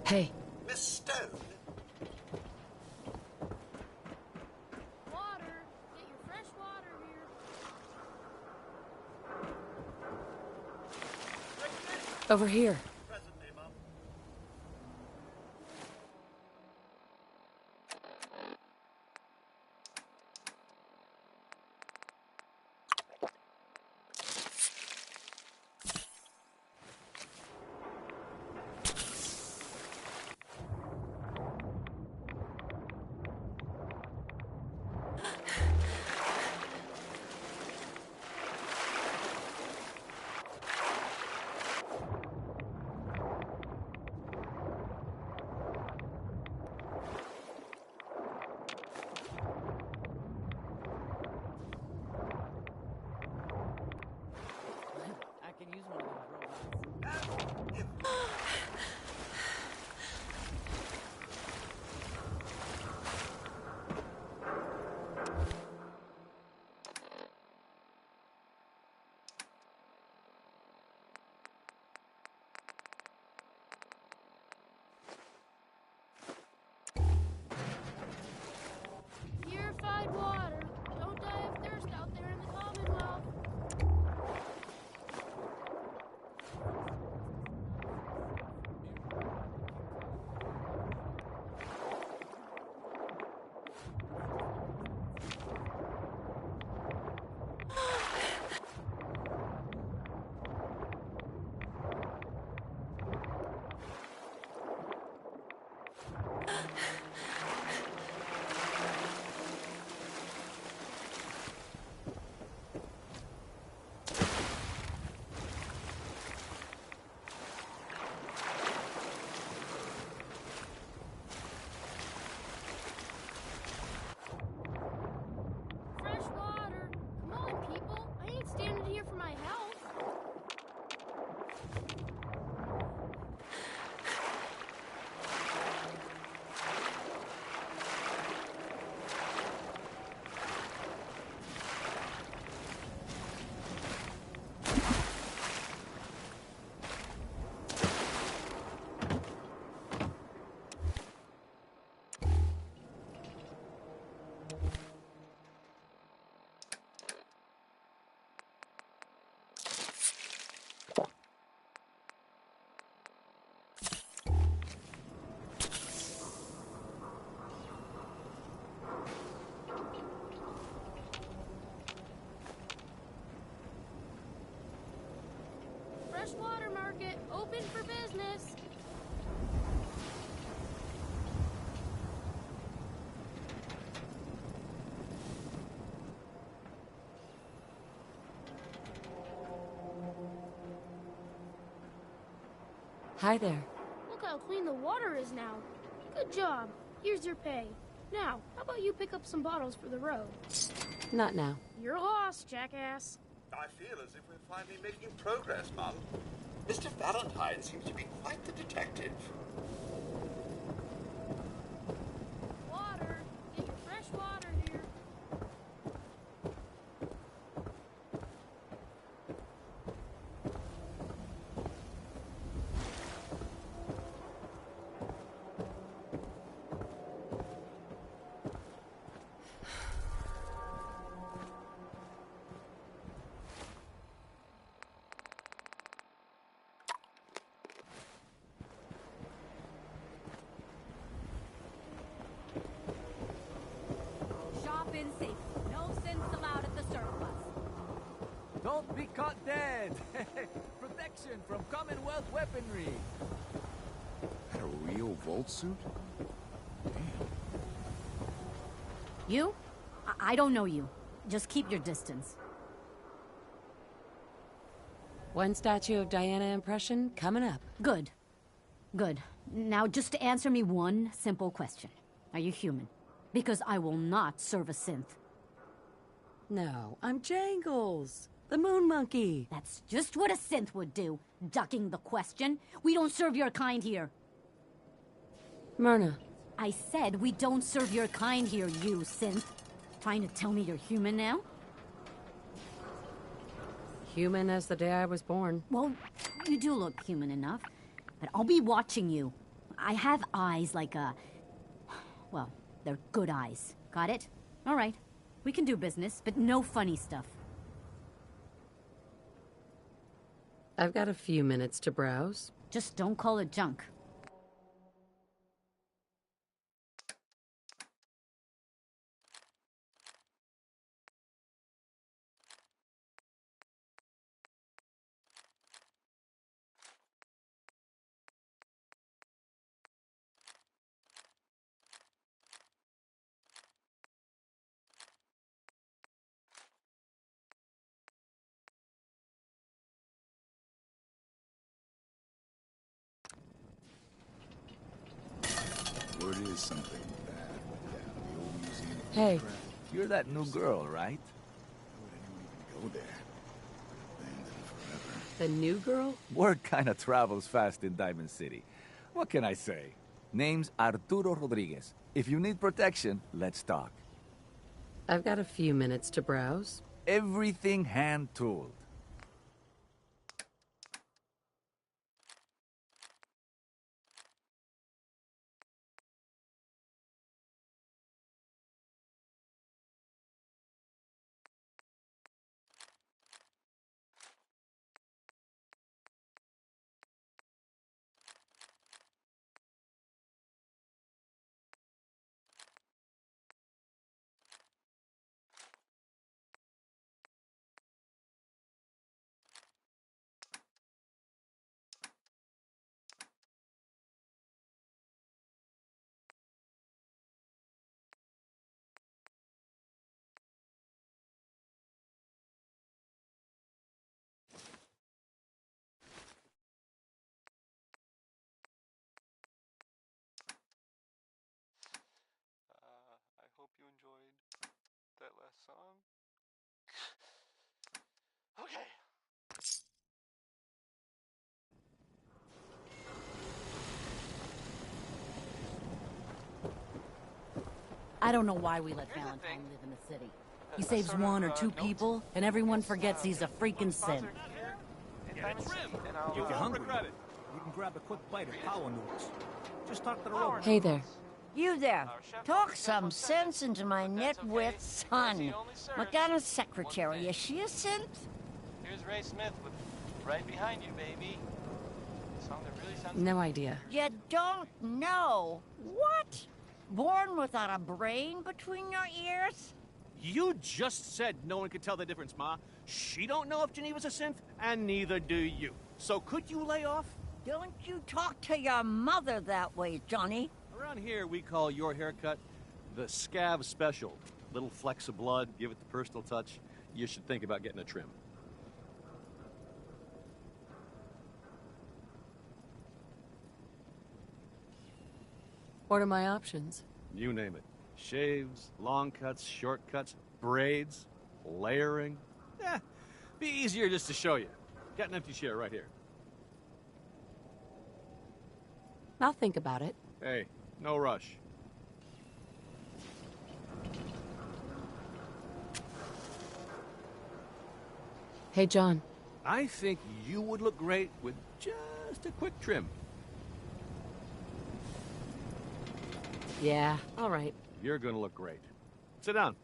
Hey. Miss Stone? Water. Get your fresh water here. Over here. Purified water. Don't die of thirst out there in the Commonwealth. Fresh water. Come on, people. I ain't standing here for my health. Freshwater market, open for business. Hi there. Look how clean the water is now. Good job. Here's your pay. Now, how about you pick up some bottles for the road? Not now. You're lost, jackass. I feel as if we're finally making progress, Mum. Mr. Valentine seems to be quite the detective. Water. Get your fresh water here. Don't be caught dead! Protection from Commonwealth weaponry! That a real Vault suit? You? I don't know you. Just keep your distance. One statue of Diana impression coming up. Good. Good. Now just answer me one simple question. Are you human? Because I will not serve a synth. No, I'm Jangles, the moon monkey. That's just what a synth would do, ducking the question. We don't serve your kind here. Myrna. I said we don't serve your kind here, you synth. Trying to tell me you're human now? Human as the day I was born. Well, you do look human enough. But I'll be watching you. I have eyes like a... Well, they're good eyes. Got it? All right. We can do business, but no funny stuff. I've got a few minutes to browse. Just don't call it junk. Word is something bad went down at the old museum. Hey. You're that new girl, right? Go there. The new girl? Word kinda travels fast in Diamond City. What can I say? Name's Arturo Rodriguez. If you need protection, let's talk. I've got a few minutes to browse. Everything hand-tooled. I hope you enjoyed that last song. Okay. I don't know why we let Valentine live in the city. He saves one or two people, and everyone forgets he's a freaking synth. If you're hungry, you can grab a quick bite of power noodles. Just talk to the robot. Hey there. You there. Talk some sense into my nitwit son. Morgana's secretary, is she a synth? Here's Ray Smith with Right Behind You, Baby. A song that really sounds... No idea. You don't know? What? Born without a brain between your ears? You just said no one could tell the difference, Ma. She don't know if Geneva's a synth, and neither do you. So could you lay off? Don't you talk to your mother that way, Johnny. Around here, we call your haircut the Scav Special. Little flecks of blood, give it the personal touch. You should think about getting a trim. What are my options? You name it. Shaves, long cuts, short cuts, braids, layering. Be easier just to show you. Got an empty chair right here. I'll think about it. Hey, no rush. Hey, John. I think you would look great with just a quick trim. Yeah, all right. You're gonna look great. Sit down.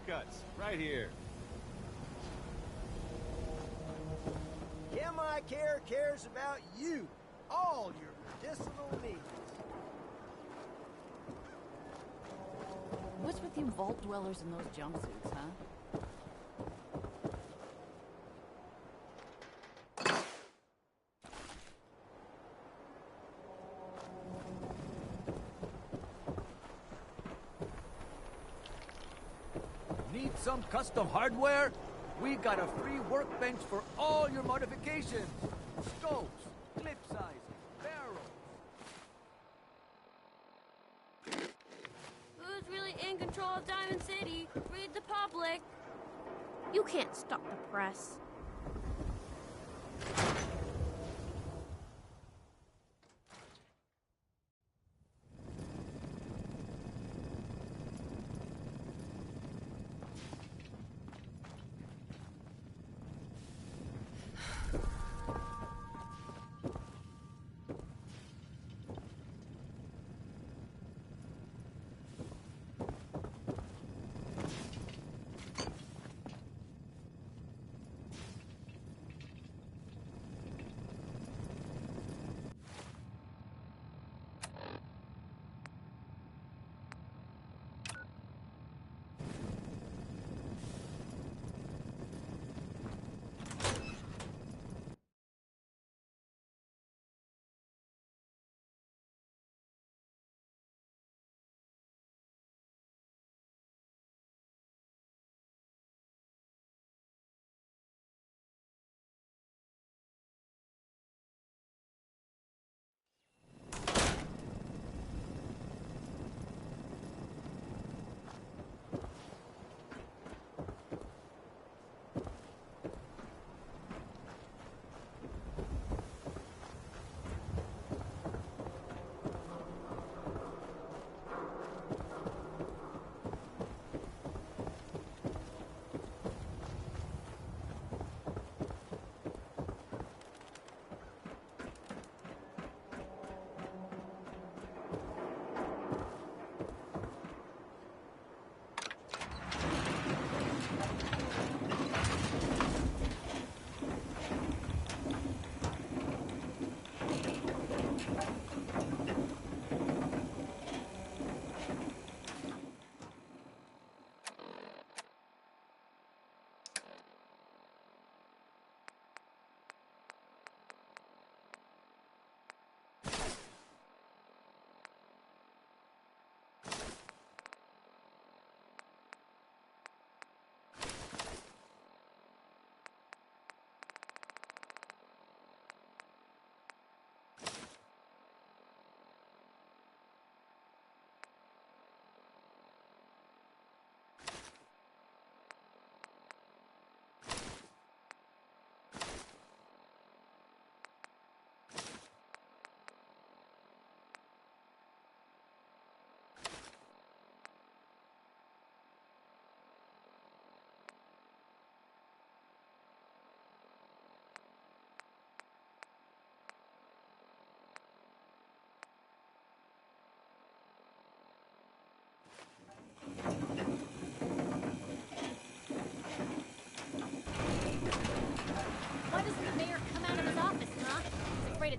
haircuts, right here. My Care cares about you, all your medicinal needs. What's with you vault dwellers in those jumpsuits, huh? Need some custom hardware? We got a free workbench for all your modifications. Scopes, clip sizes, barrels. Who's really in control of Diamond City? Read the public. You can't stop the press.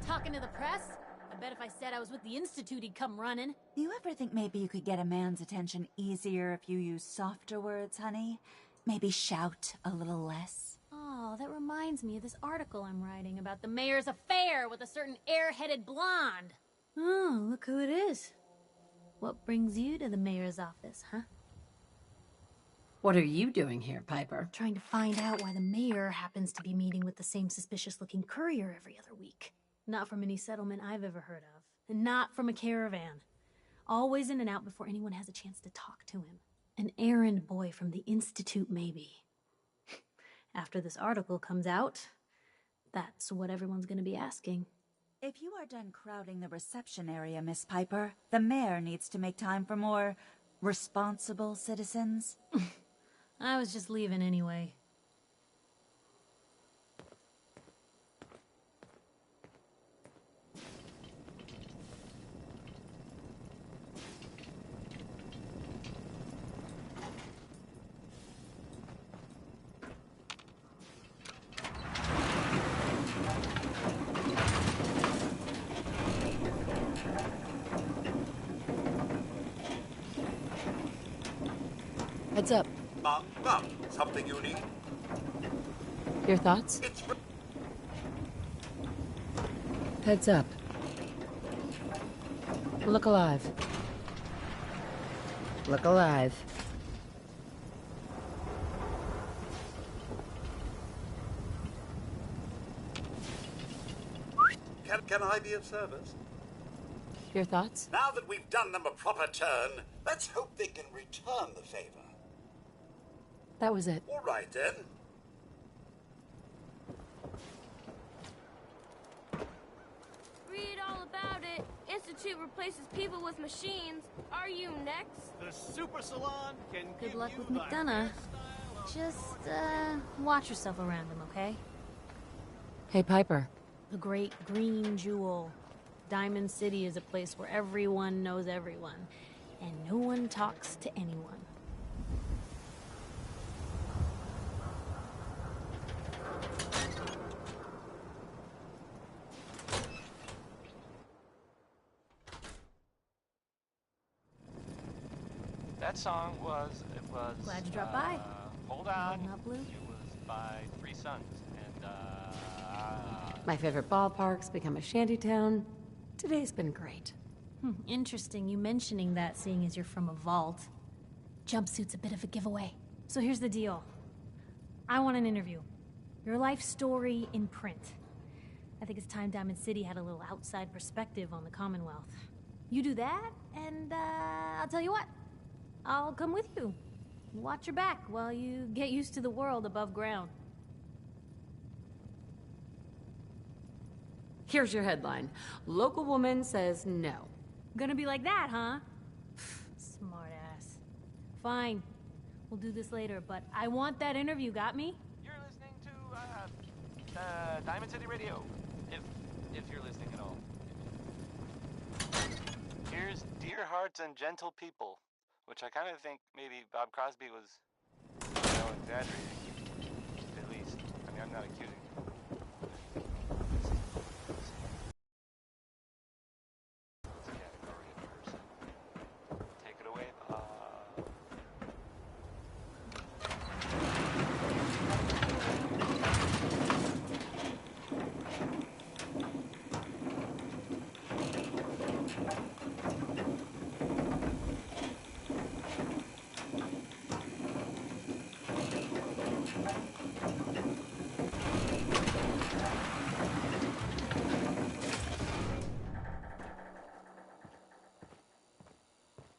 Talking to the press? I bet if I said I was with the Institute, he'd come running. Do you ever think maybe you could get a man's attention easier if you use softer words, honey? Maybe shout a little less? Oh, that reminds me of this article I'm writing about the mayor's affair with a certain air-headed blonde. Oh, look who it is. What brings you to the mayor's office, huh? What are you doing here, Piper? Trying to find out why the mayor happens to be meeting with the same suspicious-looking courier every other week. Not from any settlement I've ever heard of. And not from a caravan. Always in and out before anyone has a chance to talk to him. An errand boy from the Institute, maybe. After this article comes out, that's what everyone's gonna be asking. If you are done crowding the reception area, Miss Piper, the mayor needs to make time for more responsible citizens. I was just leaving anyway. Heads up. Mom, something you need? Your thoughts? Heads up. Look alive. Look alive. Can I be of service? Your thoughts? Now that we've done them a proper turn, let's hope they can return the favor. That was it. All right, then. Read all about it. Institute replaces people with machines. Are you next? The Super Salon can Good luck with McDonough. Just, watch yourself around him, okay? Hey, Piper. The great green jewel. Diamond City is a place where everyone knows everyone, and no one talks to anyone. That song was, Glad you dropped by. Hold on. Not blue? It was by Three Sons, and, My favorite ballpark's become a shantytown. Today's been great. Interesting you mentioning that, seeing as you're from a vault. Jumpsuit's a bit of a giveaway. So here's the deal. I want an interview. Your life story in print. I think it's time Diamond City had a little outside perspective on the Commonwealth. You do that, and I'll tell you what. I'll come with you. Watch your back while you get used to the world above ground. Here's your headline. Local woman says no. Gonna be like that, huh? Smart ass. Fine. We'll do this later, but I want that interview, got me? You're listening to, Diamond City Radio. If you're listening at all. Here's Dear Hearts and Gentle People, which I kind of think maybe Bob Crosby was, exaggerating. At least. I mean, I'm not accusing him. Take it away, Bob.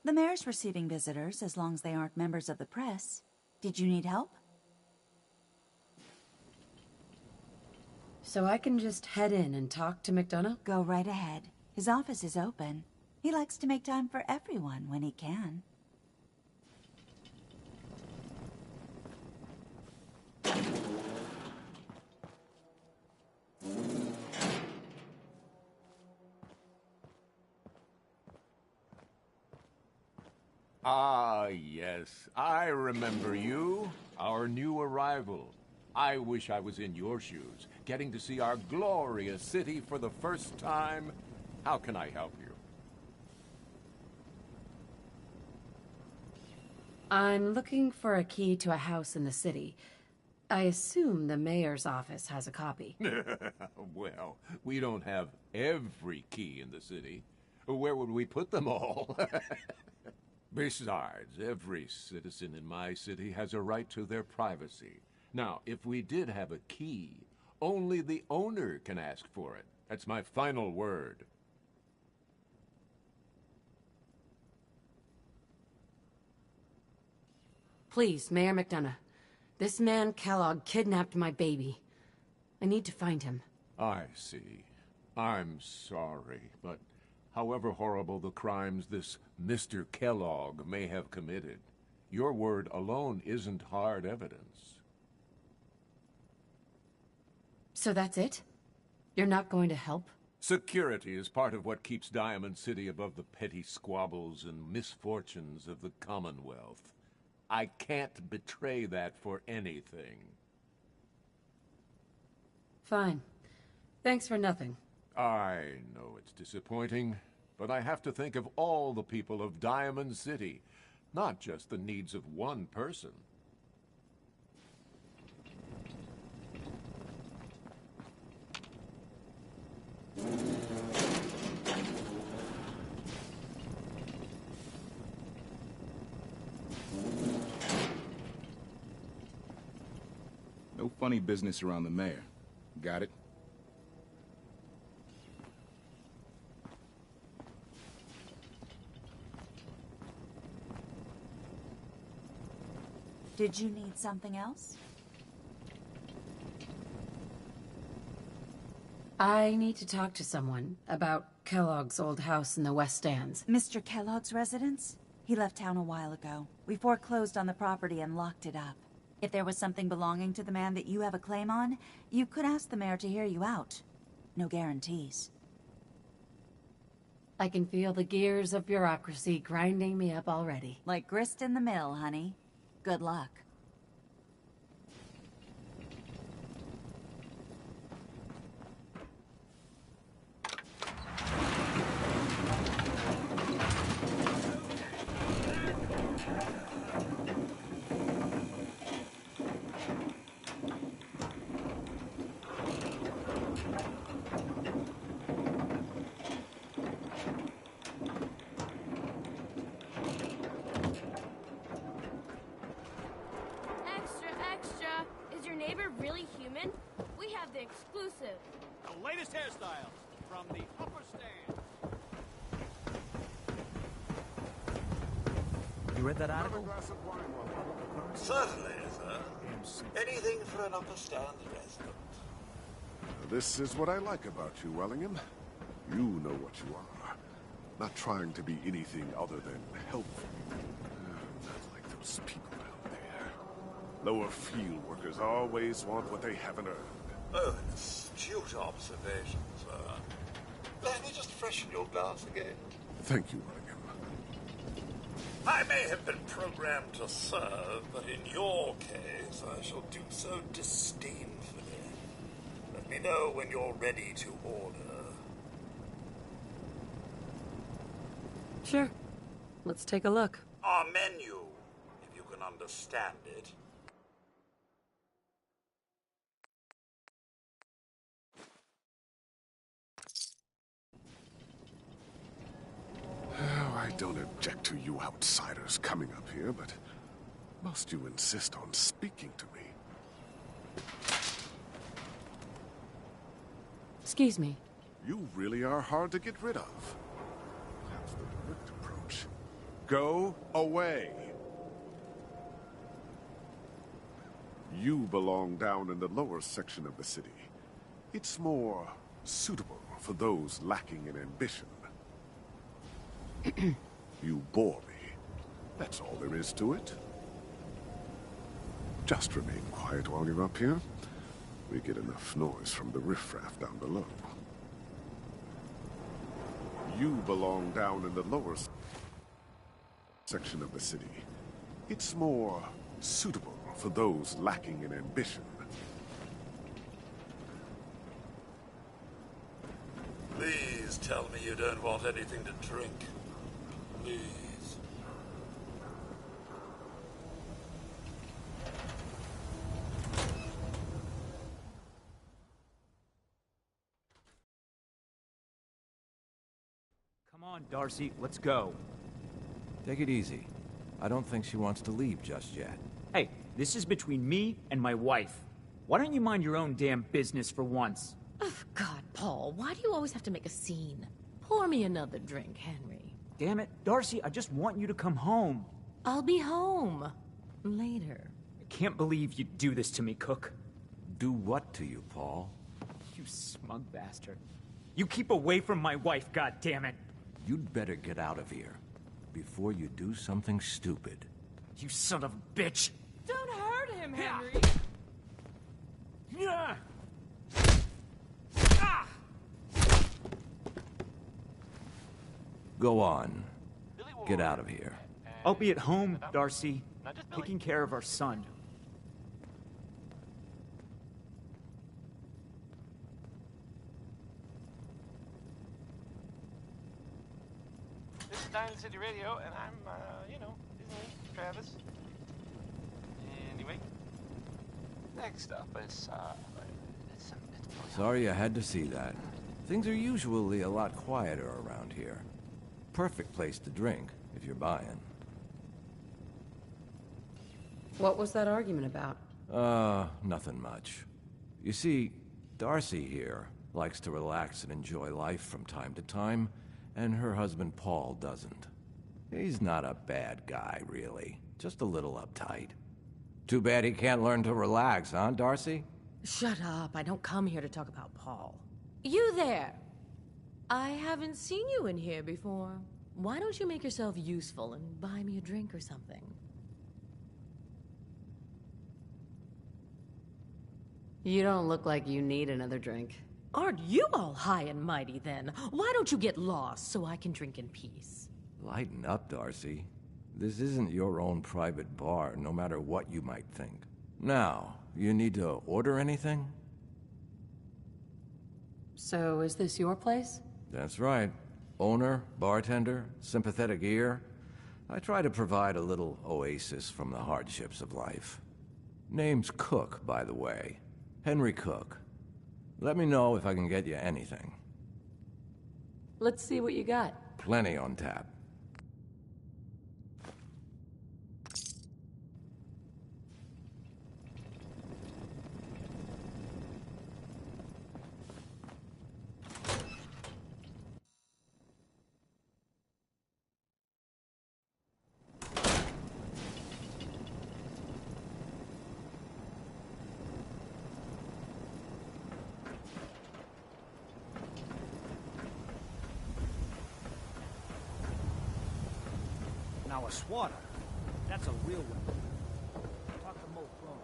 The mayor's receiving visitors as long as they aren't members of the press. Did you need help? So I can just head in and talk to McDonough? Go right ahead. His office is open. He likes to make time for everyone when he can. Ah, yes. I remember you. Our new arrival. I wish I was in your shoes, getting to see our glorious city for the first time. How can I help you? I'm looking for a key to a house in the city. I assume the mayor's office has a copy. Well, we don't have every key in the city. Where would we put them all? Besides, every citizen in my city has a right to their privacy. Now, if we did have a key, only the owner can ask for it. That's my final word. Please, Mayor McDonough. This man Kellogg kidnapped my baby. I need to find him. I see. I'm sorry, but however horrible the crimes this Mr. Kellogg may have committed, your word alone isn't hard evidence. So that's it? You're not going to help? Security is part of what keeps Diamond City above the petty squabbles and misfortunes of the Commonwealth. I can't betray that for anything. Fine. Thanks for nothing. I know it's disappointing, but I have to think of all the people of Diamond City. not just the needs of one person. No funny business around the mayor. Got it? Did you need something else? I need to talk to someone about Kellogg's old house in the West Stands. Mr. Kellogg's residence? He left town a while ago. We foreclosed on the property and locked it up. If there was something belonging to the man that you have a claim on, you could ask the mayor to hear you out. No guarantees. I can feel the gears of bureaucracy grinding me up already. Like grist in the mill, honey. Good luck. Extra, extra! Is your neighbor really human? We have the exclusive. The latest hairstyle from the upper stand. You read that article? Certainly, sir. Anything for an upper stand resident. This is what I like about you, Wellingham. You know what you are. Not trying to be anything other than helpful. Not like those people out there. Lower field workers always want what they haven't earned. Oh, an astute observation, sir. Let me just freshen your glass again. Thank you, Wellingham. I may have been programmed to serve, but in your case, I shall do so disdainfully. Let me know when you're ready to order. Sure. Let's take a look. Our menu, if you can understand it. Oh, I don't object to you outsiders coming up here, but must you insist on speaking to me? Excuse me. You really are hard to get rid of. That's the direct approach. Go away. You belong down in the lower section of the city. It's more suitable for those lacking in ambition. You bore me. That's all there is to it. Just remain quiet while you're up here. We get enough noise from the riffraff down below. You belong down in the lower section of the city. It's more suitable for those lacking in ambition. Please tell me you don't want anything to drink. Please. Come on, Darcy, let's go. Take it easy. I don't think she wants to leave just yet. Hey, this is between me and my wife. Why don't you mind your own damn business for once? Oh, God, Paul, why do you always have to make a scene? Pour me another drink, Henry. Damn it, Darcy, I just want you to come home. I'll be home. Later. I can't believe you do this to me, Cook. Do what to you, Paul? You smug bastard. You keep away from my wife, goddammit. You'd better get out of here before you do something stupid. You son of a bitch! Don't hurt him, Henry! Yeah! Go on. Get out of here. I'll be at home, Darcy, taking care of our son. This is Diamond City Radio, and I'm, you know, Disney. Travis. Anyway, next up is, Sorry you had to see that. Things are usually a lot quieter around here. Perfect place to drink, if you're buying. What was that argument about? Nothing much. You see, Darcy here likes to relax and enjoy life from time to time, and her husband Paul doesn't. He's not a bad guy, really. Just a little uptight. Too bad he can't learn to relax, huh, Darcy? Shut up. I don't come here to talk about Paul. You there! I haven't seen you in here before. Why don't you make yourself useful and buy me a drink or something? You don't look like you need another drink. Aren't you all high and mighty then? Why don't you get lost so I can drink in peace? Lighten up, Darcy. This isn't your own private bar, no matter what you might think. Now, you need to order anything? So, is this your place? That's right. Owner, bartender, sympathetic ear. I try to provide a little oasis from the hardships of life. Name's Cook, by the way. Henry Cook. Let me know if I can get you anything. Let's see what you got. Plenty on tap. Now a swatter, that's a real one. Talk to Mo Crone.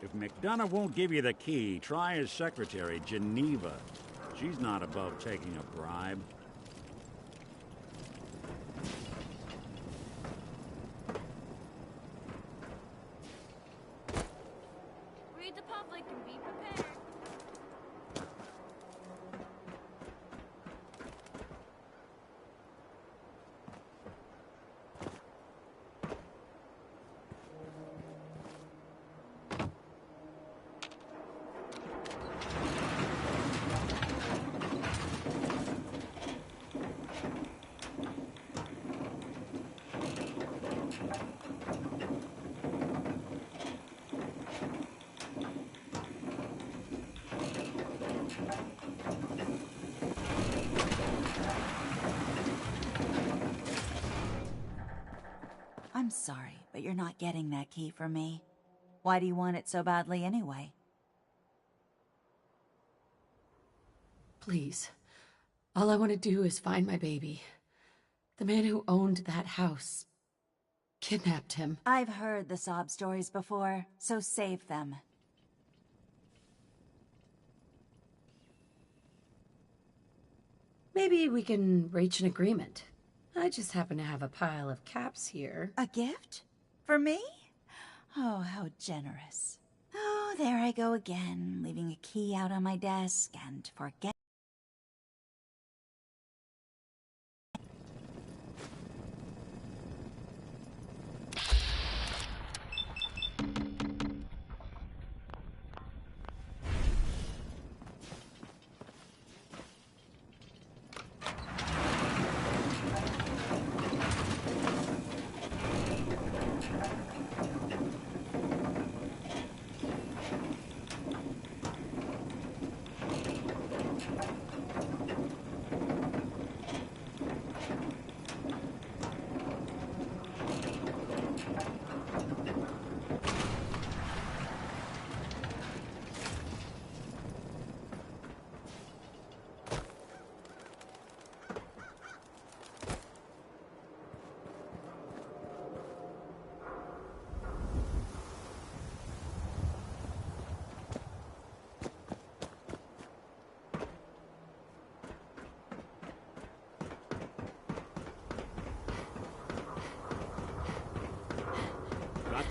If McDonough won't give you the key, try his secretary, Geneva. She's not above taking a bribe. Read the public and be prepared. I'm sorry, but you're not getting that key from me. Why do you want it so badly anyway? Please. All I want to do is find my baby. The man who owned that house kidnapped him. I've heard the sob stories before, so save them. Maybe we can reach an agreement. I just happen to have a pile of caps here. A gift? For me? Oh, how generous. Oh, there I go again, leaving a key out on my desk and forget.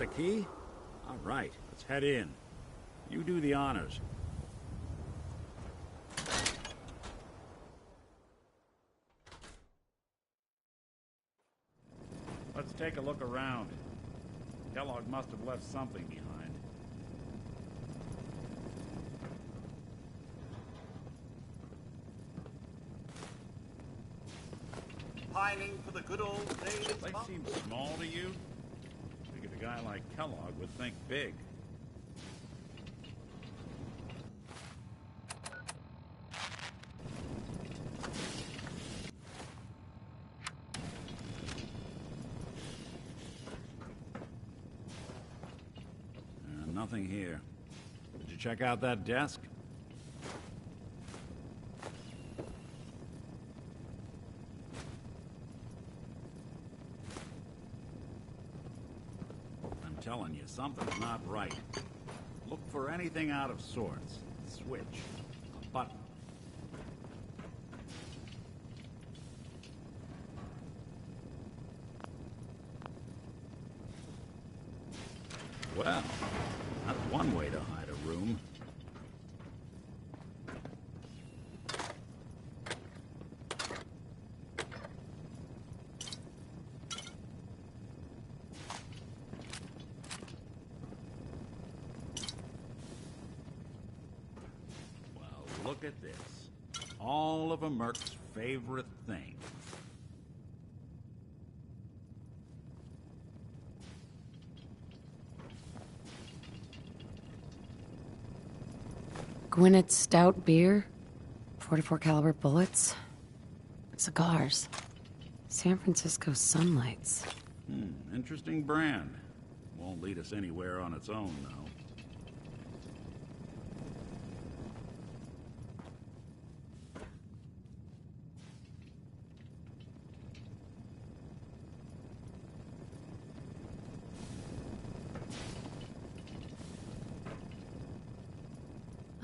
the key? All right, let's head in. You do the honors. Let's take a look around. Kellogg must have left something behind. Pining for the good old days. This place seems small to you? Figured a guy like Kellogg would think big. Nothing here. Did you check out that desk? I'm telling you, something's not right. Look for anything out of sorts. A switch, a button. Well, that's one way to hide a room. Well, look at this. All of a Merc's favorite thing. Gwinnett Stout beer, 44 caliber bullets, cigars, San Francisco Sunlights. Interesting brand. Won't lead us anywhere on its own, though.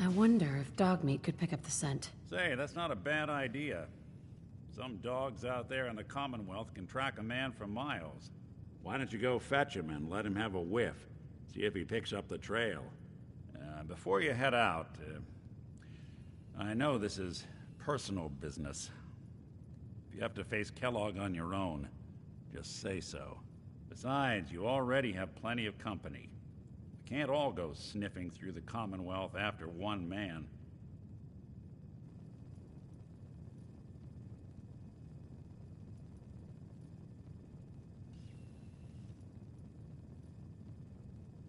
I wonder if dog meat could pick up the scent. Say, that's not a bad idea. Some dogs out there in the Commonwealth can track a man for miles. Why don't you go fetch him and let him have a whiff? See if he picks up the trail. Before you head out, I know this is personal business. If you have to face Kellogg on your own, just say so. Besides, you already have plenty of company. We can't all go sniffing through the Commonwealth after one man.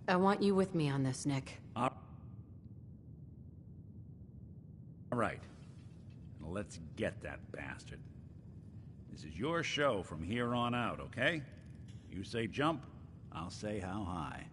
I want you with me on this, Nick. All right. Now let's get that bastard. This is your show from here on out, okay? You say jump, I'll say how high.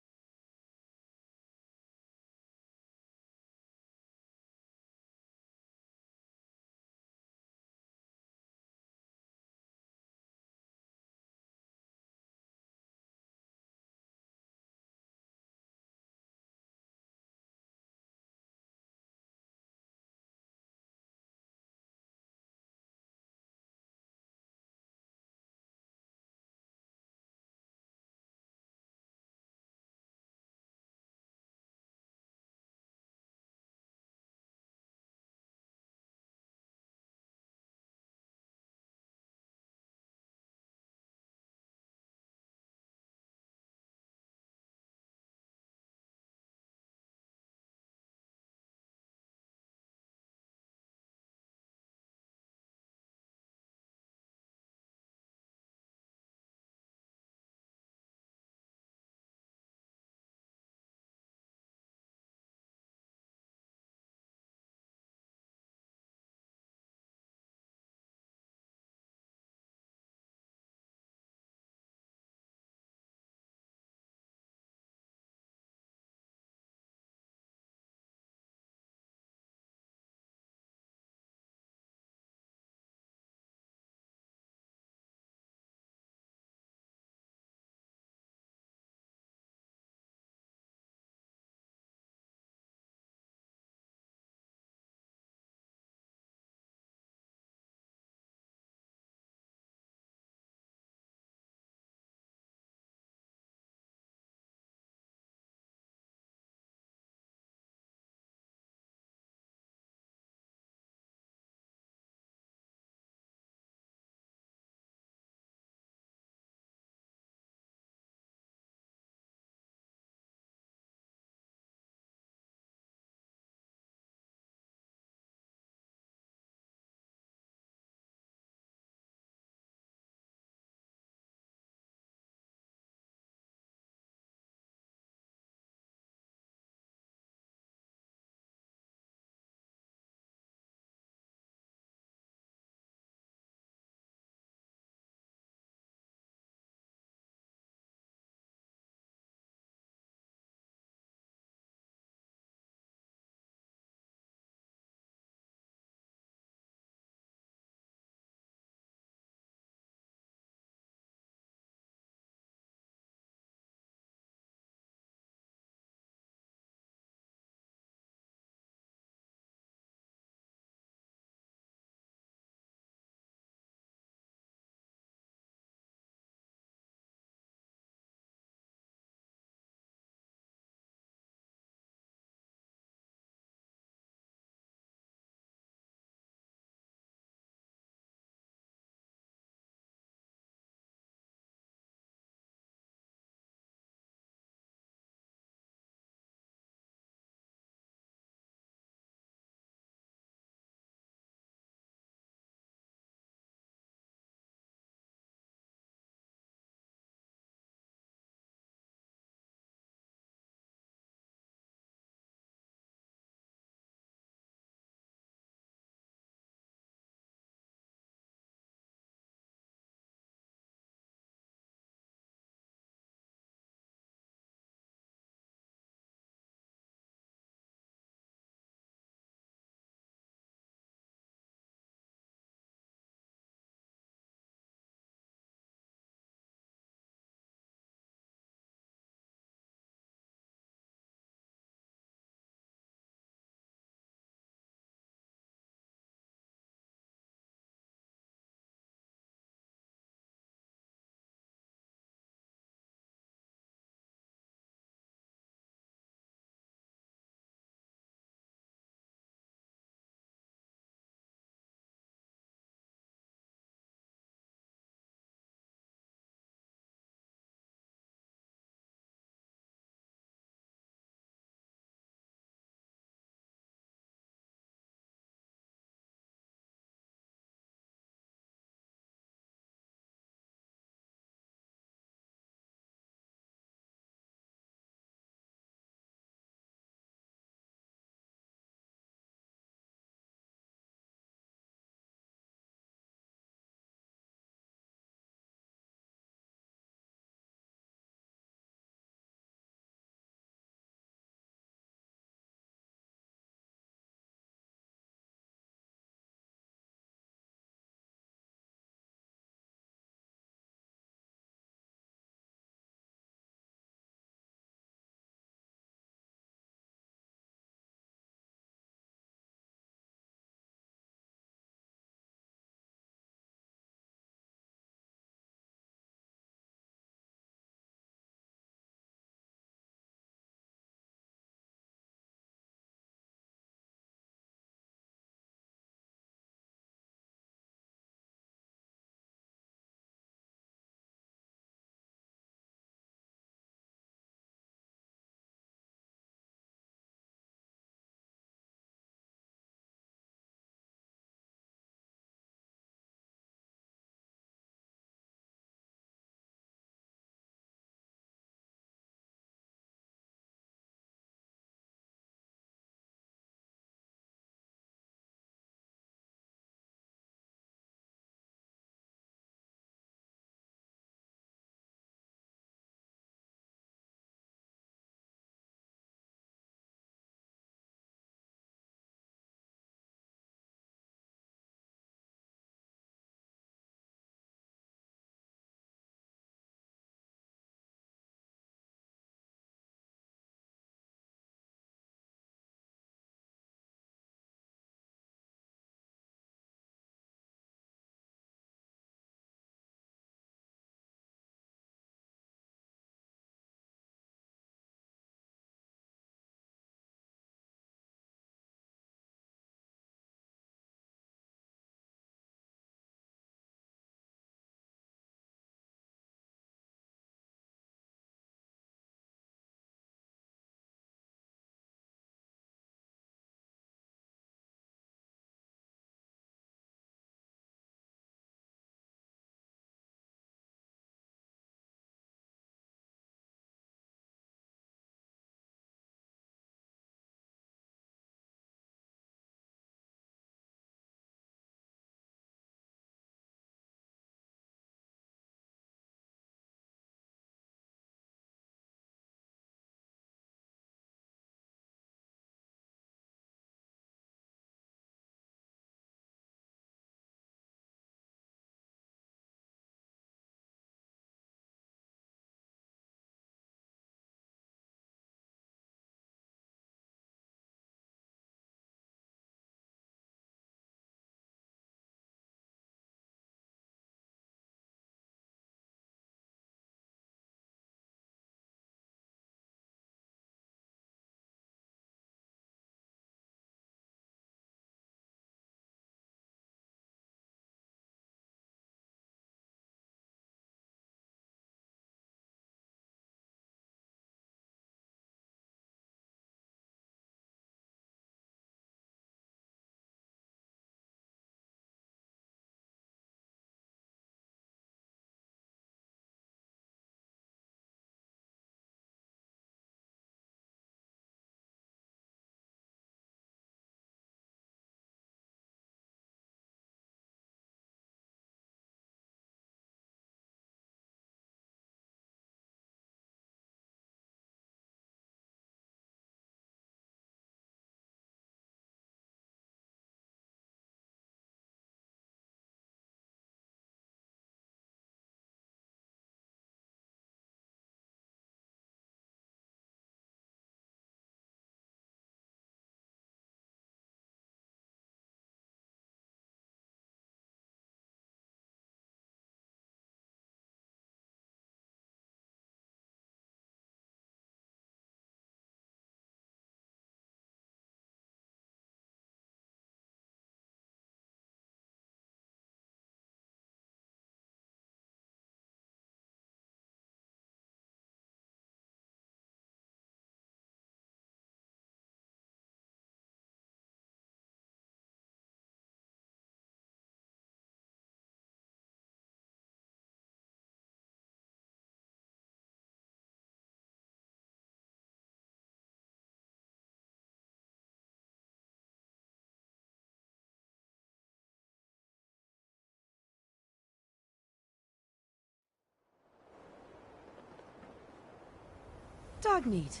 dog meat.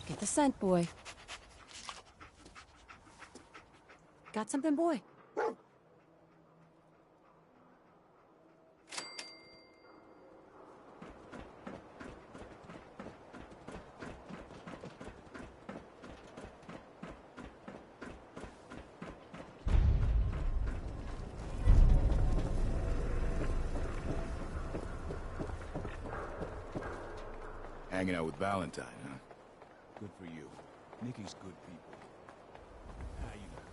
Get the scent, boy. Got something, boy? Hanging out with Valentine, huh? Good for you. Nikki's good people. How you know?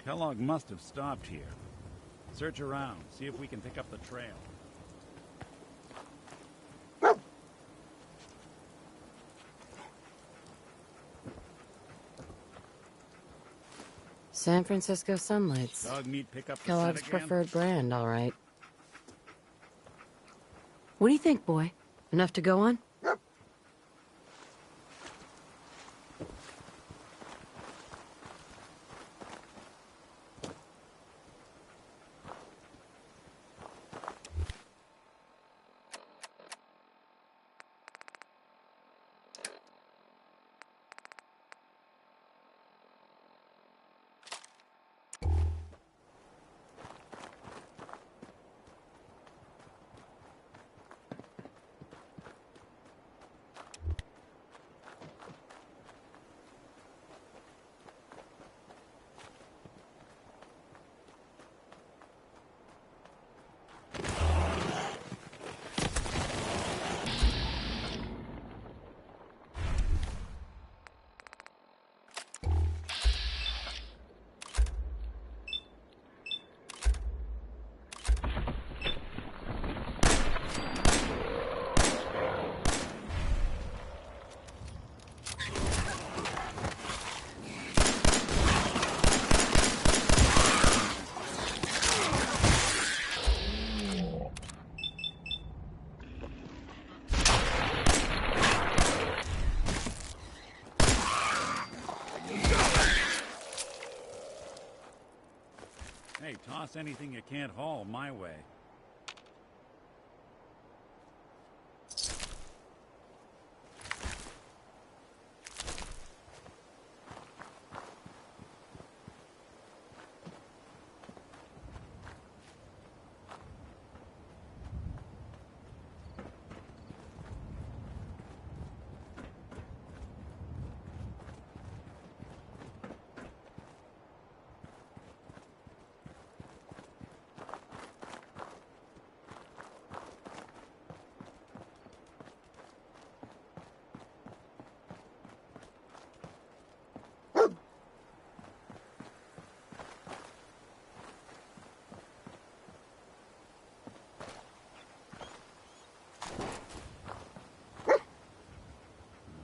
Kellogg must have stopped here. Search around, see if we can pick up the trail. San Francisco Sunlights. Dog meat pick up the Kellogg's scent again? preferred brand, all right. What do you think, boy? Enough to go on? Hey, toss anything you can't haul my way.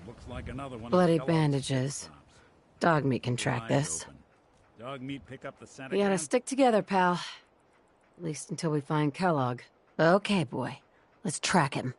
Looks like another one. Bloody of Kellogg's bandages. Dog meat can track this. open. Dog meat pick up the scent We gotta again? stick together, pal. At least until we find Kellogg. Okay, boy. Let's track him.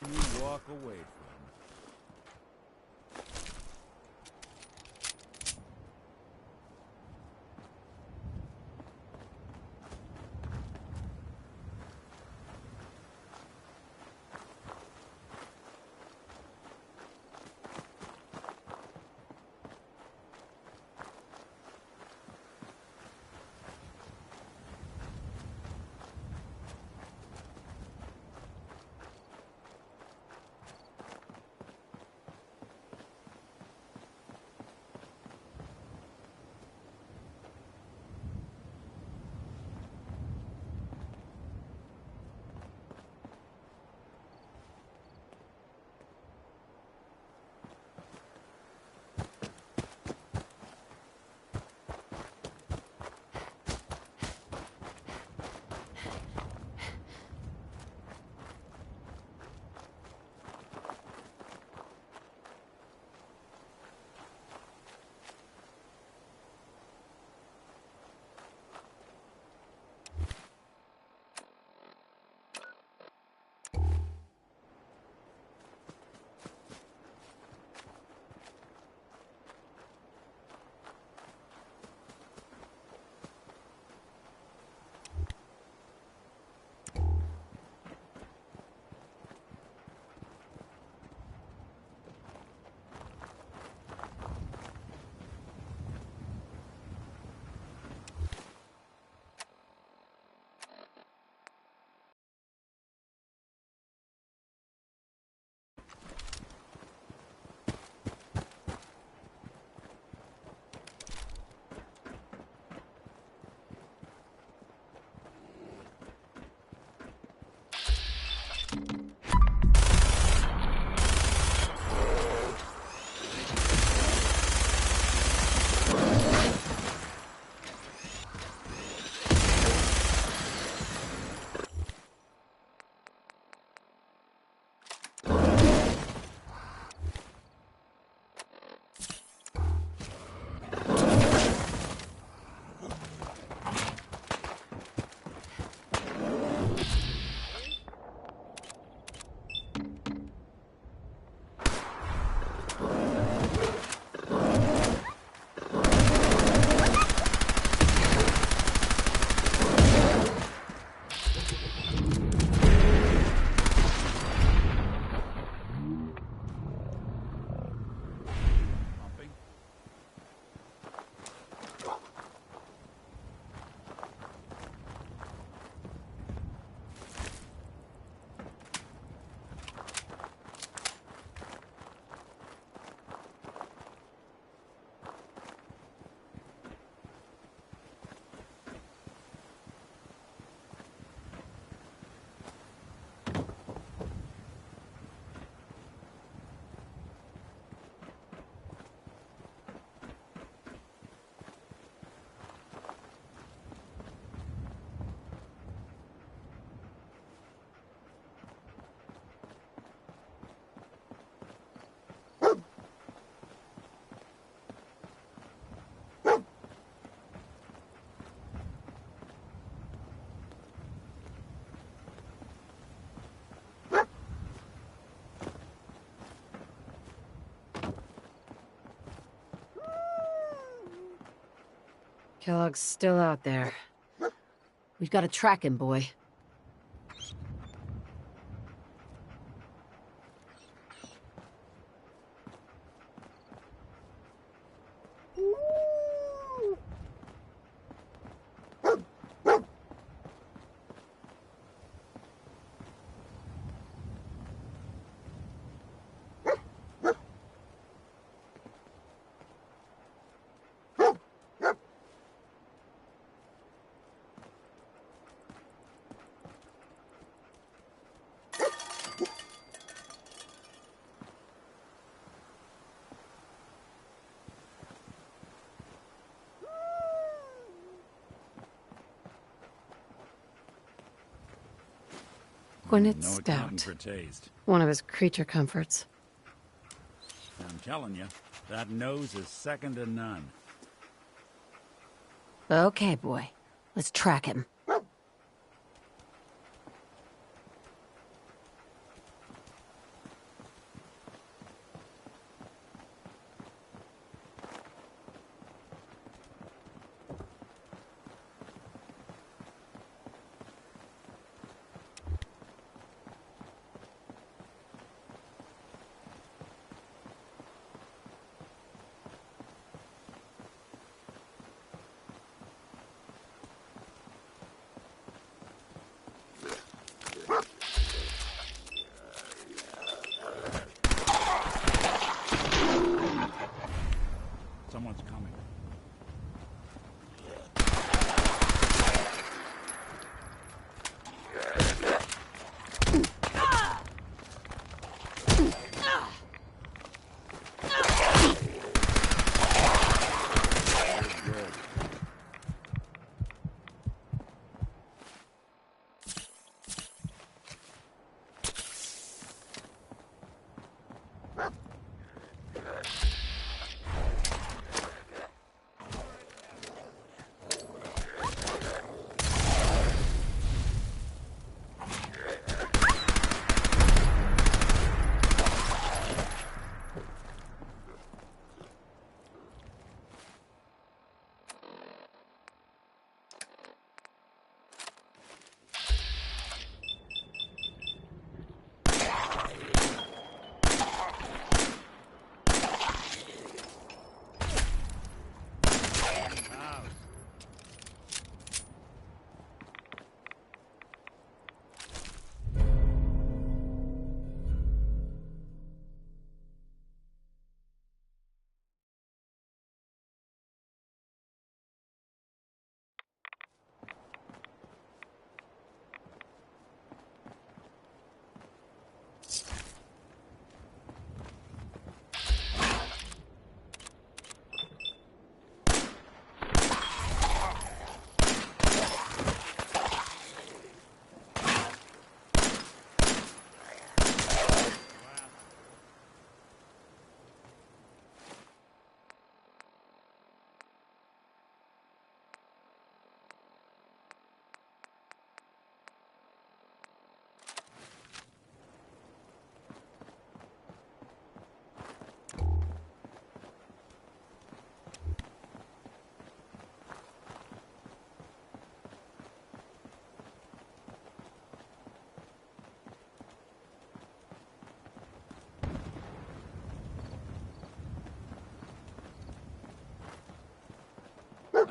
You walk away from. Kellogg's still out there. We've got to track him, boy. Gwyneth No accounting Stout. for taste. One of his creature comforts. I'm telling you, that nose is second to none. Okay, boy. Let's track him. Someone's coming.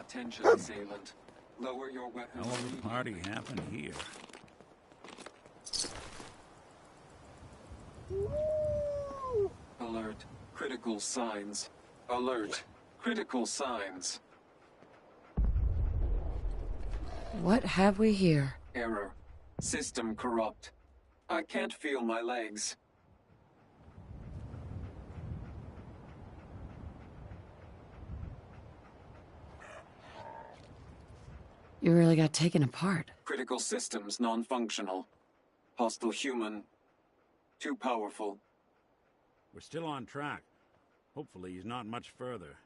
Attention, assailant. Lower your weapon. Hell of a party happened here. Alert. Critical signs. Alert. Critical signs. What have we here? Error. System corrupt. I can't feel my legs. You really got taken apart. Critical systems non-functional. Hostile human. Too powerful. We're still on track. Hopefully he's not much further.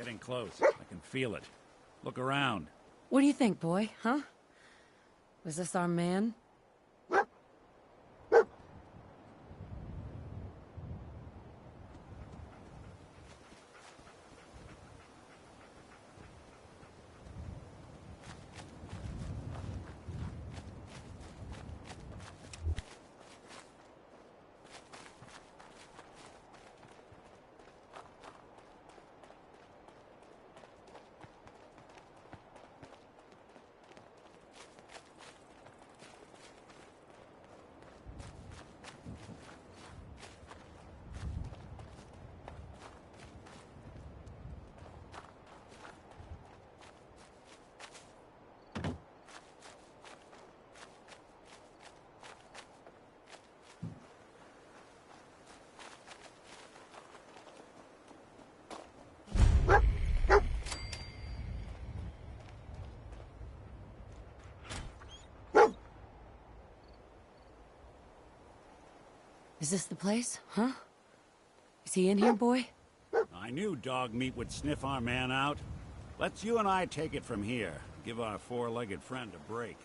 Getting close. I can feel it. Look around. What do you think, boy? Huh? Was this our man? Is this the place, huh? Is he in here, boy? I knew dog meat would sniff our man out. Let's you and I take it from here. Give our four-legged friend a break.